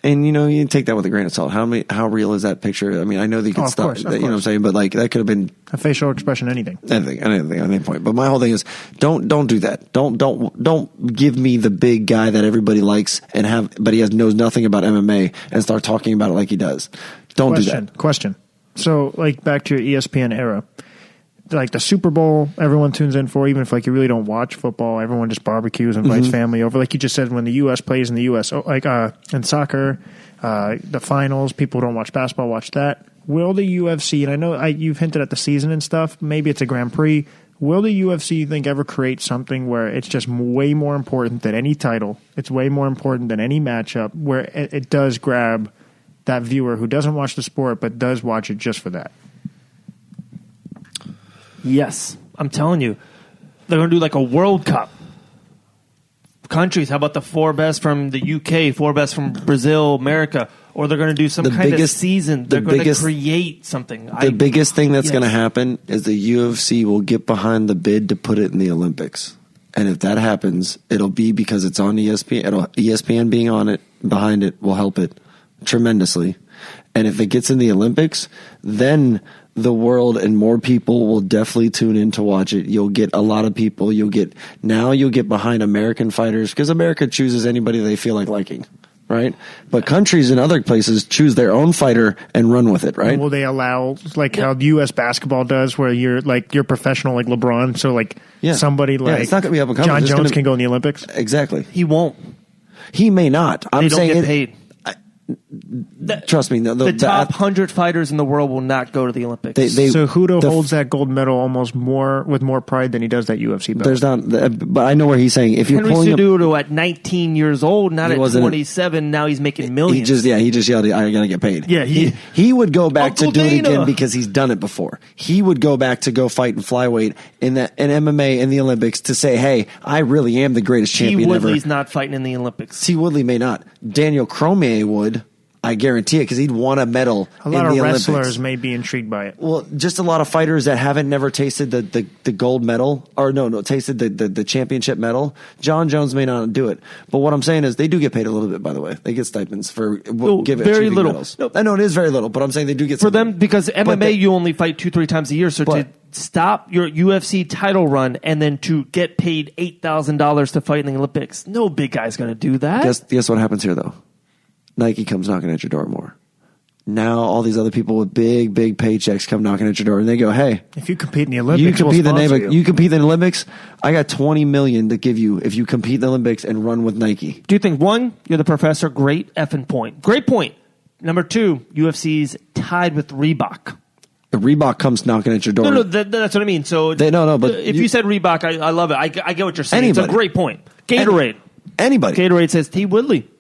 and you take that with a grain of salt. How real is that picture? I mean, I know that you could stop. You know what I'm saying, but like that could have been a facial expression, anything at any point. But my whole thing is, don't do that. Don't give me the big guy that everybody likes but he knows nothing about MMA and start talking about it like he does. Don't do that. Question. So, like back to your ESPN era, like the Super Bowl, everyone tunes in for, even if like you really don't watch football, everyone just barbecues, invites family over. Like you just said, when the U.S. plays in the U.S., in soccer, the finals, people don't watch basketball, watch that. Will the UFC, and I know you've hinted at the season and stuff, maybe it's a Grand Prix, will the UFC, you think, ever create something where it's just way more important than any title, it's way more important than any matchup, where it does grab that viewer who doesn't watch the sport but does watch it just for that? Yes, I'm telling you. They're going to do like a World Cup. Countries, how about the 4 best from the UK, 4 best from Brazil, America? Or they're going to do some kind of season. They're going to create something. The biggest thing that's going to happen is the UFC will get behind the bid to put it in the Olympics. And if that happens, it'll be because it's on ESPN. ESPN being on it, behind it, will help it tremendously. And if it gets in the Olympics, then the world and more people will definitely tune in to watch it. You'll get a lot of people. You'll get behind American fighters because America chooses anybody they feel like liking, right? But countries in other places choose their own fighter and run with it, right? And will they allow, like how U.S. basketball does, where you're professional like LeBron, so like somebody like it's not gonna be up and coming. John Jones can go in the Olympics? Exactly. He won't. He may not. They don't get paid. Trust me. The top 100 fighters in the world will not go to the Olympics. So Hudo holds that gold medal almost with more pride than he does that UFC belt. There's not, but I know where he's saying if you're Henry pulling up, Cejudo at 19 years old, not at wasn't- 27. Now he's making millions. he just yelled, "I gotta get paid." Yeah, he would go back Uncle to do it Dana. again because he's done it before. He would go back to go fight in flyweight in MMA in the Olympics to say, "Hey, I really am the greatest T. champion ever." Woodley's not fighting in the Olympics. T. Woodley may not. Daniel Cormier would. I guarantee it because he'd want a medal. A lot in of the wrestlers Olympics. may be intrigued by it. Well, just a lot of fighters that haven't never tasted the gold medal or tasted the championship medal. John Jones may not do it, but what I'm saying is they do get paid a little bit. By the way, they get stipends for very little. medals. No, I know it is very little, but I'm saying they do get For something. them, because MMA, you only fight 2-3 times a year. So to stop your UFC title run and then to get paid $8,000 to fight in the Olympics, no big guy's going to do that. Guess what happens here though? Nike comes knocking at your door more. Now all these other people with big paychecks come knocking at your door, and they go, "Hey, if you compete in the Olympics, you compete we'll sponsor you compete in the Olympics. I got $20 million to give you if you compete in the Olympics and run with Nike." Do you think, one, you're the professor? Great effing point. Great point. Number two, UFC's tied with Reebok. The Reebok comes knocking at your door. No, that's what I mean. So but if you said Reebok, I love it. I get what you're saying. Anybody. It's a great point. Gatorade. Anybody. Gatorade says T. Woodley.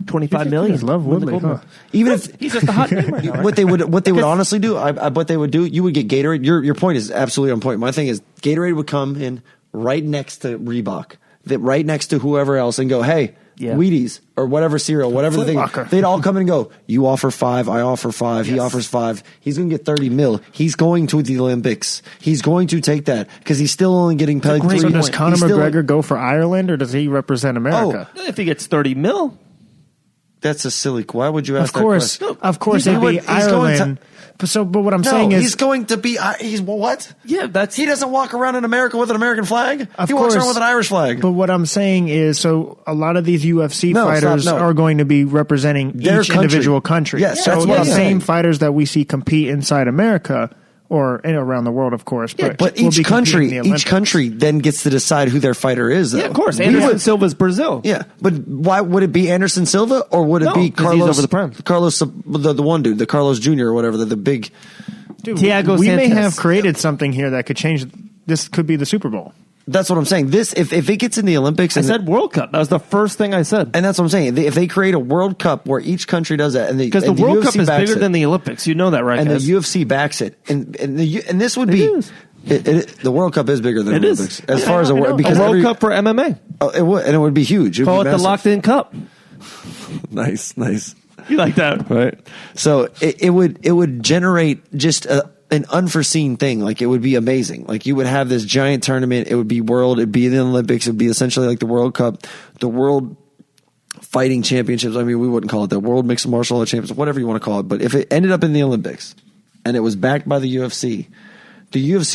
$25 million. Love Woodley. Huh? Even if he's just a hot name right now, right? what they would honestly do, what they would do, you would get Gatorade. Your point is absolutely on point. My thing is Gatorade would come in right next to Reebok, right next to whoever else, and go, "Hey, Wheaties or whatever cereal, whatever the thing." They'd all come in and go, "You offer 5, I offer 5, he offers 5. He's going to get 30 mil. He's going to the Olympics. He's going to take that because he's still only getting paid." So does Conor McGregor go for Ireland or does he represent America? If he gets 30 mil. That's a silly. Why would you ask that question? Of course, it'd be Ireland. But what I'm saying is, he's going to be. He's what? Yeah, he doesn't walk around in America with an American flag. Of he course, walks around with an Irish flag. But what I'm saying is, so a lot of these UFC fighters are going to be representing each individual country. Yes, so that's what the I'm same saying. fighters that we see compete inside America or around the world, of course. But will each be country, competing in the Olympics. each country then gets to decide who their fighter is. Though. Yeah, of course. Anderson Silva's Brazil. Yeah, but why would it be Anderson Silva or would it be Carlos? He's over the prem. Carlos, the one dude, the Carlos Jr. or whatever, the big. Dude, Thiago we may Santos. have created something here that could change. This could be the Super Bowl. That's what I'm saying. This, if it gets in the Olympics, I said World Cup. That was the first thing I said. and that's what I'm saying. If they create a World Cup where each country does that, and Because the World Cup is bigger than the Olympics. You know that, right? and guys? the UFC backs it, and this would be. The World Cup is bigger than the Olympics as far as a World Cup for MMA. It would, and it would be huge. Call it the Locked In Cup. Nice. You like that, right? So it would generate just an unforeseen thing. Like it would be amazing. Like you would have this giant tournament. It would be world. It'd be the Olympics. It'd be essentially like the World Cup, the World Fighting Championships. I mean, we wouldn't call it the World Mixed Martial Arts Championships, whatever you want to call it. But if it ended up in the Olympics and it was backed by the UFC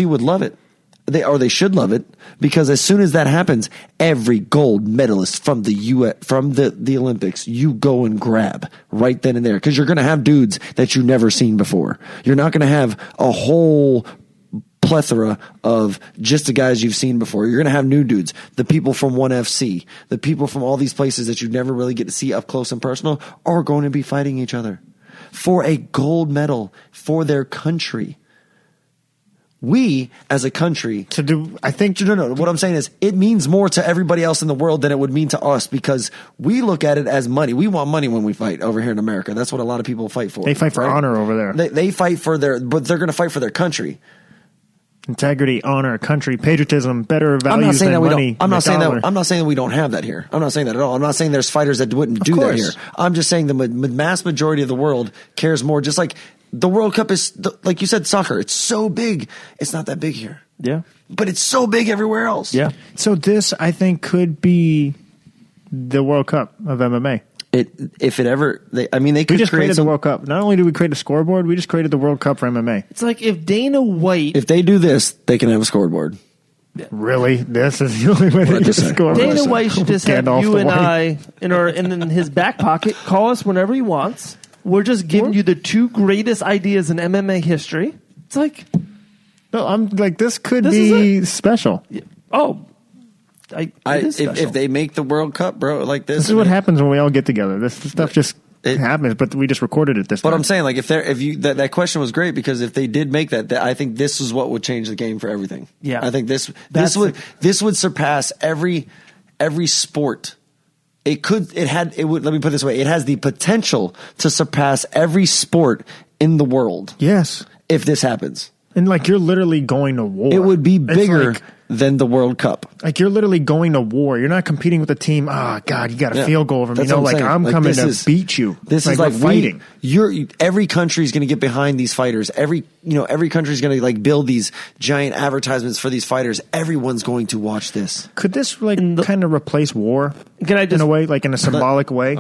would love it. They should love it because as soon as that happens, every gold medalist from the Olympics, you go and grab right then and there because you're going to have dudes that you've never seen before. You're not going to have a whole plethora of just the guys you've seen before. You're going to have new dudes, the people from 1FC, the people from all these places that you never really get to see up close and personal are going to be fighting each other for a gold medal for their country. We, as a country, no. What I'm saying is, it means more to everybody else in the world than it would mean to us because we look at it as money. We want money when we fight over here in America. That's what a lot of people fight for. They fight for honor over there. They fight for but they're going to fight for their country. Integrity, honor, country, patriottism, better values I'm not saying than that money. I'm not saying that we don't have that here. I'm not saying that at all. I'm not saying there's fighters that wouldn't do that here. I'm just saying the mass majority of the world cares more. Just like the World Cup is, like you said, soccer. It's so big. It's not that big here. Yeah. But it's so big everywhere else. Yeah. So this, I think, could be the World Cup of MMA. They could We just created the World Cup. Not only did we create a scoreboard, we just created the World Cup for MMA. It's like if Dana White... If they do this, they can have a scoreboard. Really? This is the only way to get a scoreboard. Dana White should just have you and I in his back pocket. Call us whenever he wants. We're just giving you the two greatest ideas in MMA history. It's like... No, I'm like, this could be special. Oh, if they make the World Cup, bro, like this. This is what happens when we all get together. This stuff just It happens, but we just recorded it this time. But I'm saying, like, that question was great because if they did make that, I think this is what would change the game for everything. Yeah. I think this would surpass every sport. Let me put it this way. It has the potential to surpass every sport in the world. Yes. If this happens. And like you're literally going to war. It would be bigger than the World Cup. Like you're literally going to war. You're not competing with a team. Oh God, you got a field goal over me. No, like I'm coming to beat you. This is like fighting. Every country is going to get behind these fighters. Every country is going to like build these giant advertisements for these fighters. Everyone's going to watch this. Could this kind of replace war? In a way, like in a symbolic way?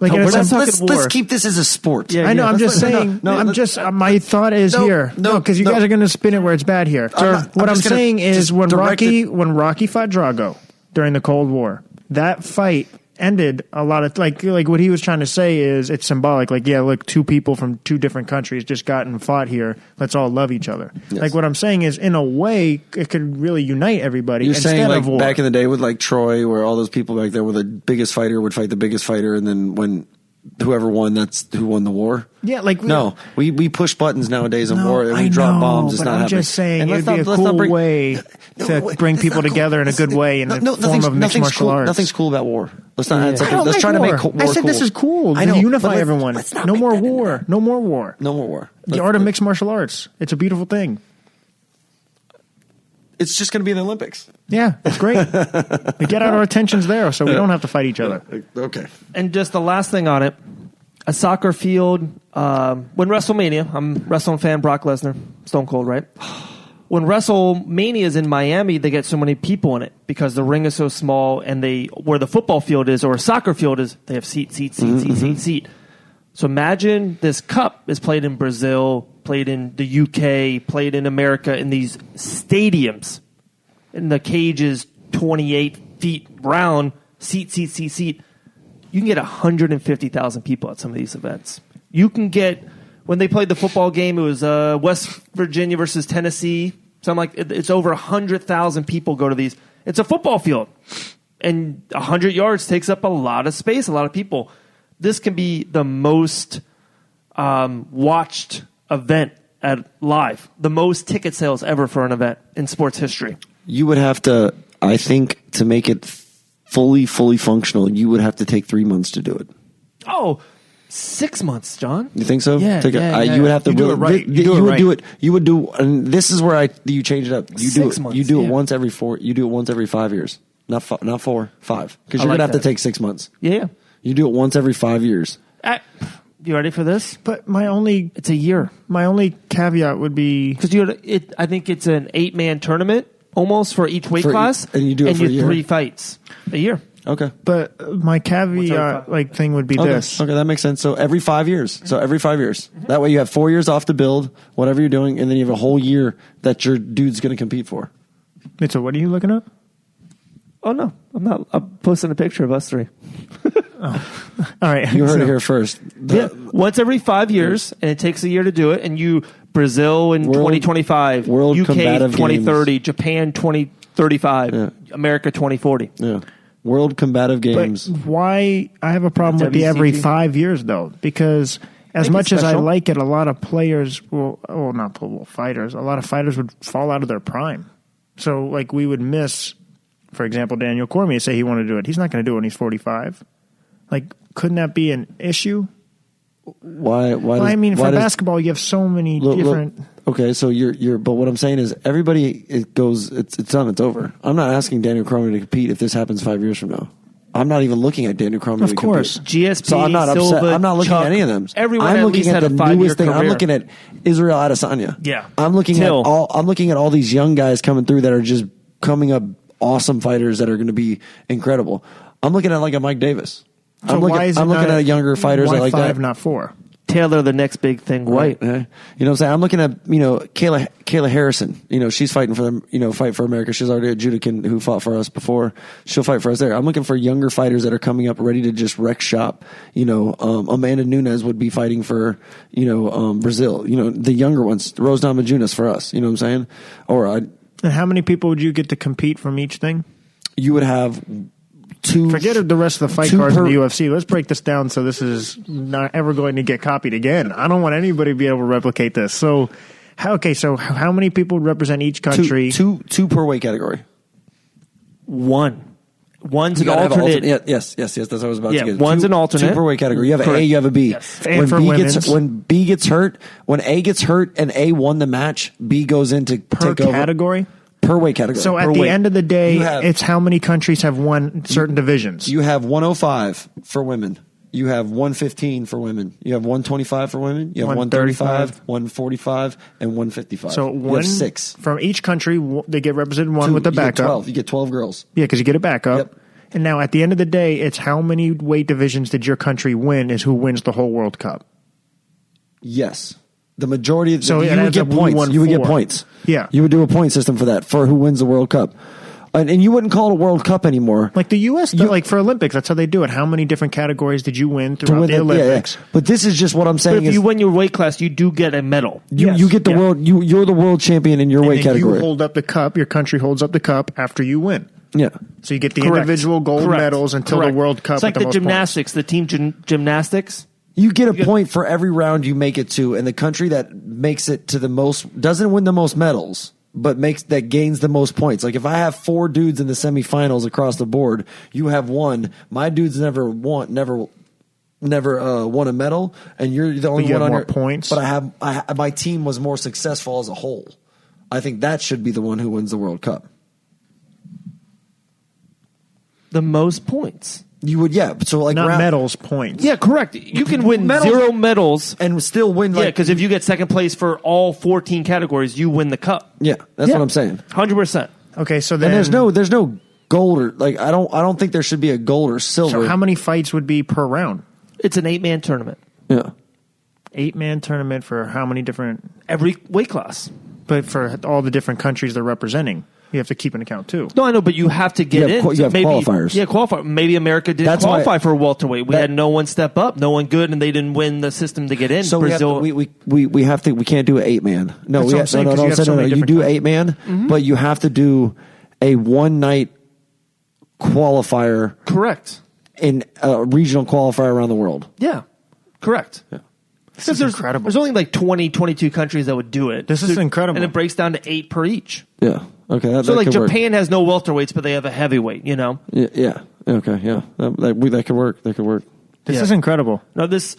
Like let's keep this as a sport. I know. I'm just saying. My thought is here. No, because you guys are going to spin it where it's bad here. What I'm saying is when Rocky fought Drago during the Cold War, that fight ended a lot of like what he was trying to say is it's symbolic. Like, yeah, look, two people from two different countries just got and fought here. Let's all love each other. Yes. Like what I'm saying is, in a way, it could really unite everybody. You're saying like back in the day with like Troy, where all those people back there where the biggest fighter would fight the biggest fighter, and then when whoever won, that's who won the war. Yeah, like we push buttons nowadays in war and we drop bombs. It's not happening. I'm just saying it'd be a cool way to bring people together in a good way in the form of mixed martial arts. Nothing's cool about war. Let's not add something. Let's try to make war cool. I said this is cool. I know, unify everyone. No more war. No more war. No more war. The art of mixed martial arts. It's a beautiful thing. It's just going to be in the Olympics. Yeah, it's great. We get out our attentions there, so we don't have to fight each other. Okay. And just the last thing on it, a soccer field. When WrestleMania, I'm a wrestling fan, Brock Lesnar, Stone Cold, right? When WrestleMania is in Miami, they get so many people in it because the ring is so small, and where the football field is or a soccer field is, they have seat. So imagine this cup is played in Brazil, played in the UK, played in America in these stadiums. And the cage is 28 feet round, seat. You can get 150,000 people at some of these events. You can get, when they played the football game, it was West Virginia versus Tennessee. So I'm like, it's over 100,000 people go to these. It's a football field. And 100 yards takes up a lot of space, a lot of people. This can be the most watched event at live, the most ticket sales ever for an event in sports history. You would have to, I think, to make it fully functional, you would have to take 3 months to do it. Oh, 6 months, John. You think so? Yeah. You would have to do it right. You would do, and this is where you change it up. You do 6 months. You do it once every 4. You do it once every 5 years. Not 4, 5. Because you're gonna have to take 6 months. Yeah. You do it once every 5 years. You ready for this? But it's a year. My only caveat would be because I think it's an 8-man tournament almost for each weight class, and you do it for a year. 3 fights a year. Okay. But my caveat thing would be this. Okay, that makes sense. So every 5 years. That way you have 4 years off to build whatever you're doing, and then you have a whole year that your dude's going to compete for. So what are you looking up? Oh no, I'm not. I'm posting a picture of us 3. Oh. All right. You heard it here first. Once every 5 years, and it takes a year to do it. And Brazil in 2025, UK 2030, Games. Japan 2035, America 2040. Yeah. World Combative Games. But why I have a problem with the every 5 years though, because as much as I like it, a lot of players fighters, a lot of fighters would fall out of their prime. So like we would miss, for example, Daniel Cormier say he wanted to do it. He's not going to do it when he's 45. Like, couldn't that be an issue? Why? For basketball, you have so many different. Okay, so you're. But what I'm saying is, everybody it's done. It's over. I'm not asking Daniel Cormier to compete if this happens 5 years from now. I'm not even looking at Daniel Cormier. Of course, GSP. So I'm not Silva, upset. I'm not looking Chuck, at any of them. Everyone I'm at looking least at had the a 5-year newest thing. career. I'm looking at Israel Adesanya. Yeah, I'm looking at all these young guys coming through that are just coming up, awesome fighters that are going to be incredible. I'm looking at like a Mike Davis. So I'm looking at younger fighters like that. 5, not 4. Taylor, the next big thing, White. Right. You know what I'm saying? I'm looking at, Kayla Harrison. She's fighting for them, Fight for America. She's already a Judokan who fought for us before. She'll fight for us there. I'm looking for younger fighters that are coming up ready to just wreck shop. Amanda Nunes would be fighting for, Brazil. The younger ones, Rose Namajunas for us. You know what I'm saying? And how many people would you get to compete from each thing? You would have Forget the rest of the fight cards in the UFC. Let's break this down so this is not ever going to get copied again. I don't want anybody to be able to replicate this. So how many people represent each country? Two per weight category. One's an alternate. Yes. That's what I was about to get. One's an alternate. Two per weight category. You have an A, you have a B. Yes. And for women's. When B gets hurt, when A gets hurt and A won the match, B goes in to Per take over. category? Per weight category. So at the end of the day, it's how many countries have won certain divisions. You have 105 for women. You have 115 for women. You have 125 for women. You have 135, 145, and 155. So you have 6. From each country, they get represented one with the backup. You get 12 girls. Yeah, because you get a backup. Yep. And now at the end of the day, it's how many weight divisions did your country win is who wins the whole World Cup. Yes. The majority of so you would get points. You would get points. Yeah. You would do a point system for that, for who wins the World Cup. And you wouldn't call it a World Cup anymore. Like the U.S., like for Olympics, that's how they do it. How many different categories did you win throughout the Olympics? Yeah. But this is just what I'm saying. But if you win your weight class, you do get a medal. You get the world. You're the world champion in your weight category. You hold up the cup. Your country holds up the cup after you win. Yeah. So you get the individual gold medals until the World Cup. It's like the gymnastics, the team gymnastics. You get a point for every round you make it to, and the country that makes it to the most doesn't win the most medals, but gains the most points. Like if I have 4 dudes in the semifinals across the board, you have one. My dudes never won a medal, and you're the only one on your points. But my team was more successful as a whole. I think that should be the one who wins the World Cup. The most points. You would, yeah. So like not medals, points. Yeah, correct. You can win 0 medals and still win. Yeah, because if you get second place for all 14 categories, you win the cup. Yeah, that's what I'm saying. 100%. Okay, so then and there's no gold or I don't think there should be a gold or silver. So how many fights would be per round? It's an 8-man tournament. Yeah, 8-man tournament for how many different? Every weight class. But for all the different countries they're representing. You have to keep an account too. No, I know, but you have to get in. You have qualifiers. Yeah, qualifier. Maybe America didn't qualify for welterweight. We had no one step up, no one good, and they didn't win the system to get in. So Brazil, we can't do an 8-man. No, no. You do 8-man, but you have to do a one-night qualifier. Correct. In a regional qualifier around the world. Yeah, correct. Yeah. Because there's incredible. There's only like 20, 22 countries that would do it. This is incredible. And it breaks down to 8 per each. Yeah. Okay. So like Japan has no welterweights, but they have a heavyweight, you know? Yeah. Okay. Yeah. That could work. That could work. This is incredible. No, this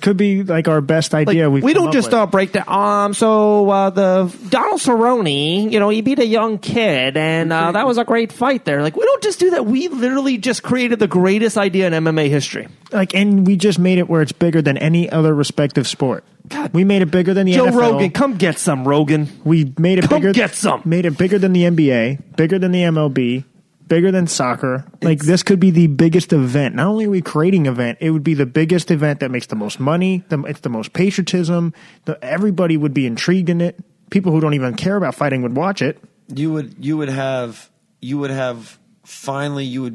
could be like our best idea. We don't just break down. The Donald Cerrone, he beat a young kid, and that was a great fight there. Like we don't just do that. We literally just created the greatest idea in MMA history. And we just made it where it's bigger than any other respective sport. God, we made it bigger than the Joe NFL. Rogan, come get some, Rogan. We made it bigger. Get some. Made it bigger than the NBA, bigger than the MLB. Bigger than soccer. This could be the biggest event. Not only are we creating an event, it would be the biggest event that makes the most money. It's the most patriotism. Everybody would be intrigued in it. People who don't even care about fighting would watch it. You would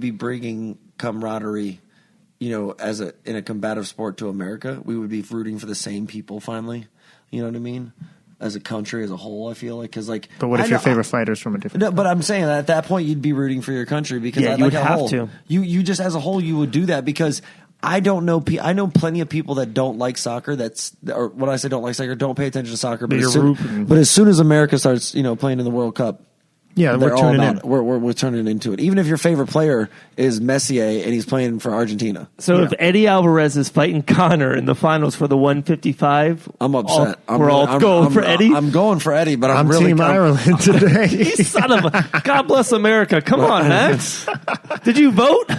be bringing camaraderie, in a combative sport to America. We would be rooting for the same people finally. You know what I mean? As a country as a whole, I feel like But what if your favorite fighter's from a different? No, but I'm saying that at that point you'd be rooting for your country because you would have to. You just as a whole you would do that because I don't know. I know plenty of people that don't like soccer. Or when I say don't like soccer, don't pay attention to soccer. But as soon as America starts, playing in the World Cup. Yeah, we're tuning in. We're turning into it. Even if your favorite player is Messier and he's playing for Argentina. So if Eddie Alvarez is fighting Conor in the finals for the 155, I'm upset. We're all going for Eddie. I'm going for Eddie, but I'm really Team Ireland today. You son of a! God bless America. Come on, Max. Did you vote?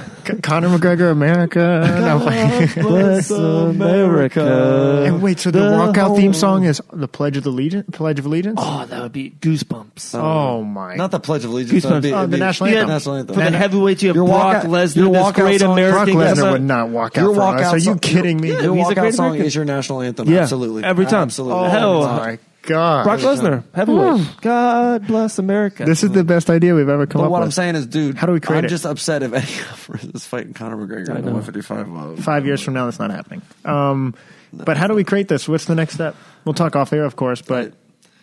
Conor McGregor, America. God bless America. And wait, so the walkout theme song is the Pledge of Allegiance? Oh, that would be Goosebumps. Oh my! Not the Pledge of Allegiance. The national anthem. National anthem. For the heavyweights, you have Brock Lesnar, this great American. Brock Lesnar would not walk out for us. Are you kidding me? Your walkout song is your national anthem. Yeah, absolutely. Every time. Absolutely. Oh my God. Brock Lesnar, heavyweight. God bless America. This is the best idea we've ever come up with. But what I'm saying is, dude, how do we create I'm it? just upset if Eddie Alvarez is fighting Conor McGregor in the 155. 5 years from now, that's not happening. But how do we create this? What's the next step? We'll talk off air, of course, but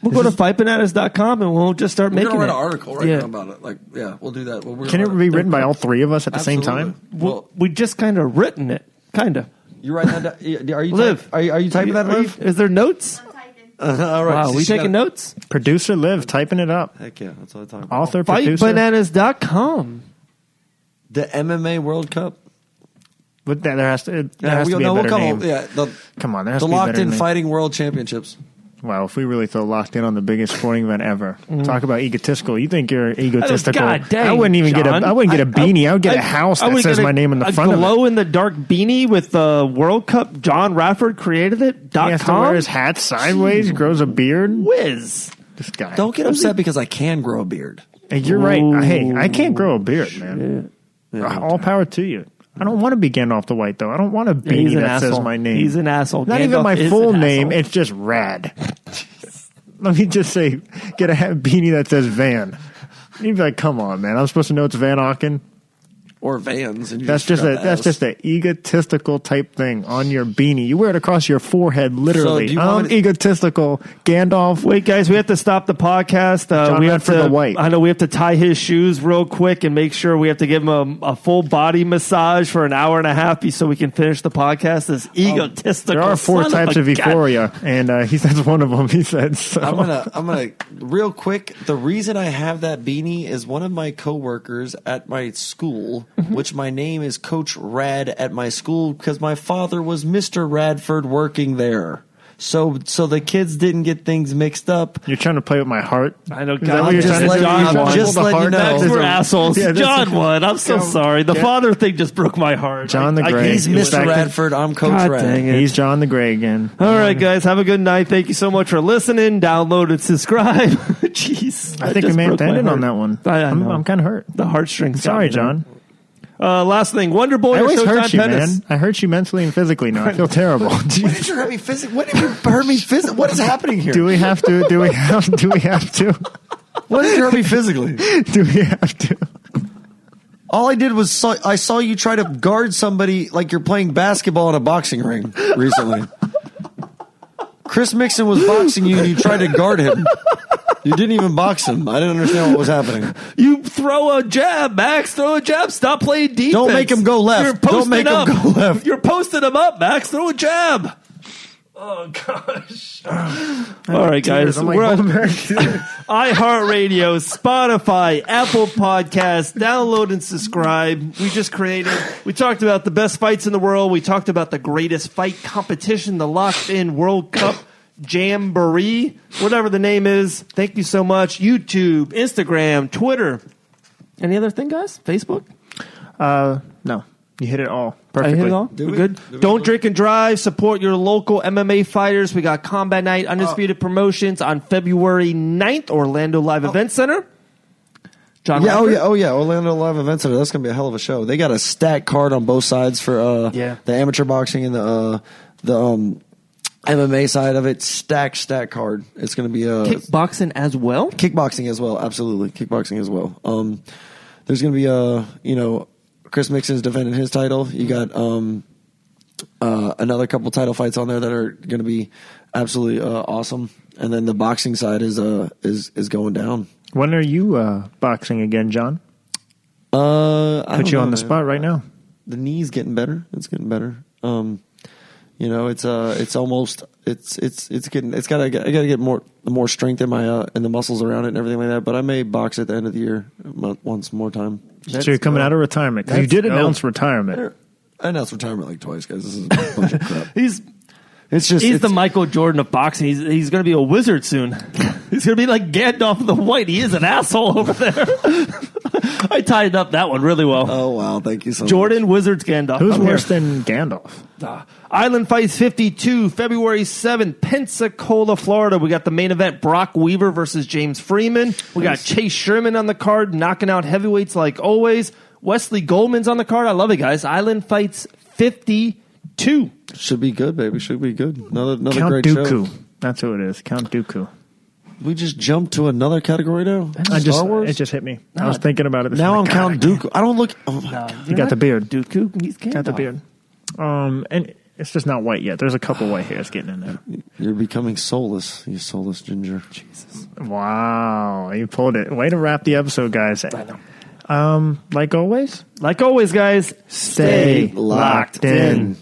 We'll go to fightbananas.com and we'll just start We're making gonna write it. an article right now about it. Like, yeah, we'll do that. Can it be written by all three of us at the same Absolutely. time? Well, We just kind of written it, kind of. you write that down? Are you Liv, are you typing that, Liv? Is there notes? All right. Wow, so we she taking gotta- notes? Producer Liv typing it up. Heck yeah, that's what I'm talking about. Author, producer. Fightbananas.com. The MMA World Cup. But there has to be a better name. Come on, there has the to be a Locked better In name. Fighting World Championships. Wow, if we really throw Locked In on the biggest sporting event ever, talk about egotistical. You think you're egotistical? God dang, I wouldn't even John. I wouldn't get a beanie. I would get a house that says my name in the front a of it. glow in the dark beanie with the World Cup. Jon Radford created it. He has to wear his hat sideways, grows a beard. Whiz. This guy. Don't get upset because I can grow a beard. Hey, you're right. Hey, I can't grow a beard, man. All power to you. I don't want to be Gandalf the White, though. I don't want a beanie that says my name. He's an asshole. Not Gandalf even my is full an name. asshole. It's just Rad. Let me just say, get a beanie that says Van. You'd be like, come on, man. I'm supposed to know it's Van Auken. Or Vans. And That's just an egotistical type thing on your beanie. You wear it across your forehead, literally. So do you want me to- egotistical. Gandalf. Wait, guys, we have to stop the podcast. Jon We have Radford to. the White. I know we have to tie his shoes real quick and make sure we have to give him a full body massage for an hour and a half so we can finish the podcast. This egotistical. There are four son types of a gun. euphoria, and he says one of them. He said, so. I'm gonna real quick. The reason I have that beanie is one of my coworkers at my school, which my name is Coach Rad at my school because my father was Mr. Radford working there. So the kids didn't get things mixed up. You're trying to play with my heart. I know. Is that what you're just trying to letting do? you- You I'm want just the letting you heart? know. That's We're a- assholes. Yeah, that's John a- won. I'm so sorry. The father thing just broke my heart. John the Gray. He's He's Mr. back- Radford. I'm Coach God Rad. dang it. He's John the Gray again. All right, guys. Have a good night. Thank you so much for listening. Download and subscribe. Jeez. I think we may have to end it on that one. I know. I'm kind of hurt. The heartstrings. got Sorry, me there. John. Last thing. Wonder Boy I or always Showtime hurt you, Tennis? man. I hurt you mentally and physically now. I feel terrible. When did you hurt me physically? When did you hurt me physically? What is happening here? Do we have to? Do we have to? When did you hurt me physically? Do we have to? All I did was I saw you try to guard somebody like you're playing basketball in a boxing ring recently. Chris Mixon was boxing you and you tried to guard him. You didn't even box him. I didn't understand what was happening. You throw a jab, Max. Throw a jab. Stop playing defense. Don't make him go left. You're Don't posting make him up. go left. You're posting him up, Max. Throw a jab. Oh, gosh. All right, guys. I'm like, We're on going back. iHeartRadio, Spotify, Apple Podcasts. Download and subscribe. We talked about the best fights in the world. We talked about the greatest fight competition, the Locked In World Cup Jamboree, whatever the name is. Thank you so much. YouTube, Instagram, Twitter. Any other thing, guys? Facebook? No, you hit it all I perfectly. hit it all? We're good? Don't drink and drive. Support your local MMA fighters. We got Combat Night, Undisputed Promotions on February 9th, Orlando Live Event Center. John Yeah, Radford? oh yeah, Orlando Live Event Center. That's gonna be a hell of a show. They got a stacked card on both sides for the amateur boxing and the MMA side of it. Stacked card. It's gonna be Kickboxing as well? kickboxing as well. Absolutely, kickboxing as well. There's gonna be Chris Mixon's defending his title. You got another couple title fights on there that are gonna be absolutely awesome. And then the boxing side is going down. When are you boxing again, John? I don't Put you know, on the man. spot right now. The knee's getting better. It's getting better. It's almost getting. I gotta get more strength in my in the muscles around it and everything like that. But I may box at the end of the year once more time. So you're coming out of retirement. 'Cause you did announce retirement. I announced retirement like twice, guys. This is a bunch of crap. He's It's the Michael Jordan of boxing. He's going to be a wizard soon. He's going to be like Gandalf the White. He is an asshole over there. I tied up that one really well. Oh wow, thank you so much. Jordan, Wizards, Gandalf. Who's I'm worse here. than Gandalf? Island Fights 52, February 7th, Pensacola, Florida. We got the main event, Brock Weaver versus James Freeman. We got Chase Sherman on the card, knocking out heavyweights like always. Wesley Goldman's on the card. I love it, guys. Island Fights 52. Should be good, baby. Should be good. Another Count great Dooku. show. That's who it is. Count Dooku. We just jumped to another category now. Star Wars. It just hit me. I was thinking about it. Now I'm counting Count Dooku. I don't look. Oh my No, God. You got the beard. Dooku. He's Gandalf. Got the beard. And It's just not white yet. There's a couple white hairs getting in there. You're becoming soulless, you soulless ginger. Jesus. Wow, you pulled it. Way to wrap the episode, guys. I know. Like always, Like always, guys, stay locked in.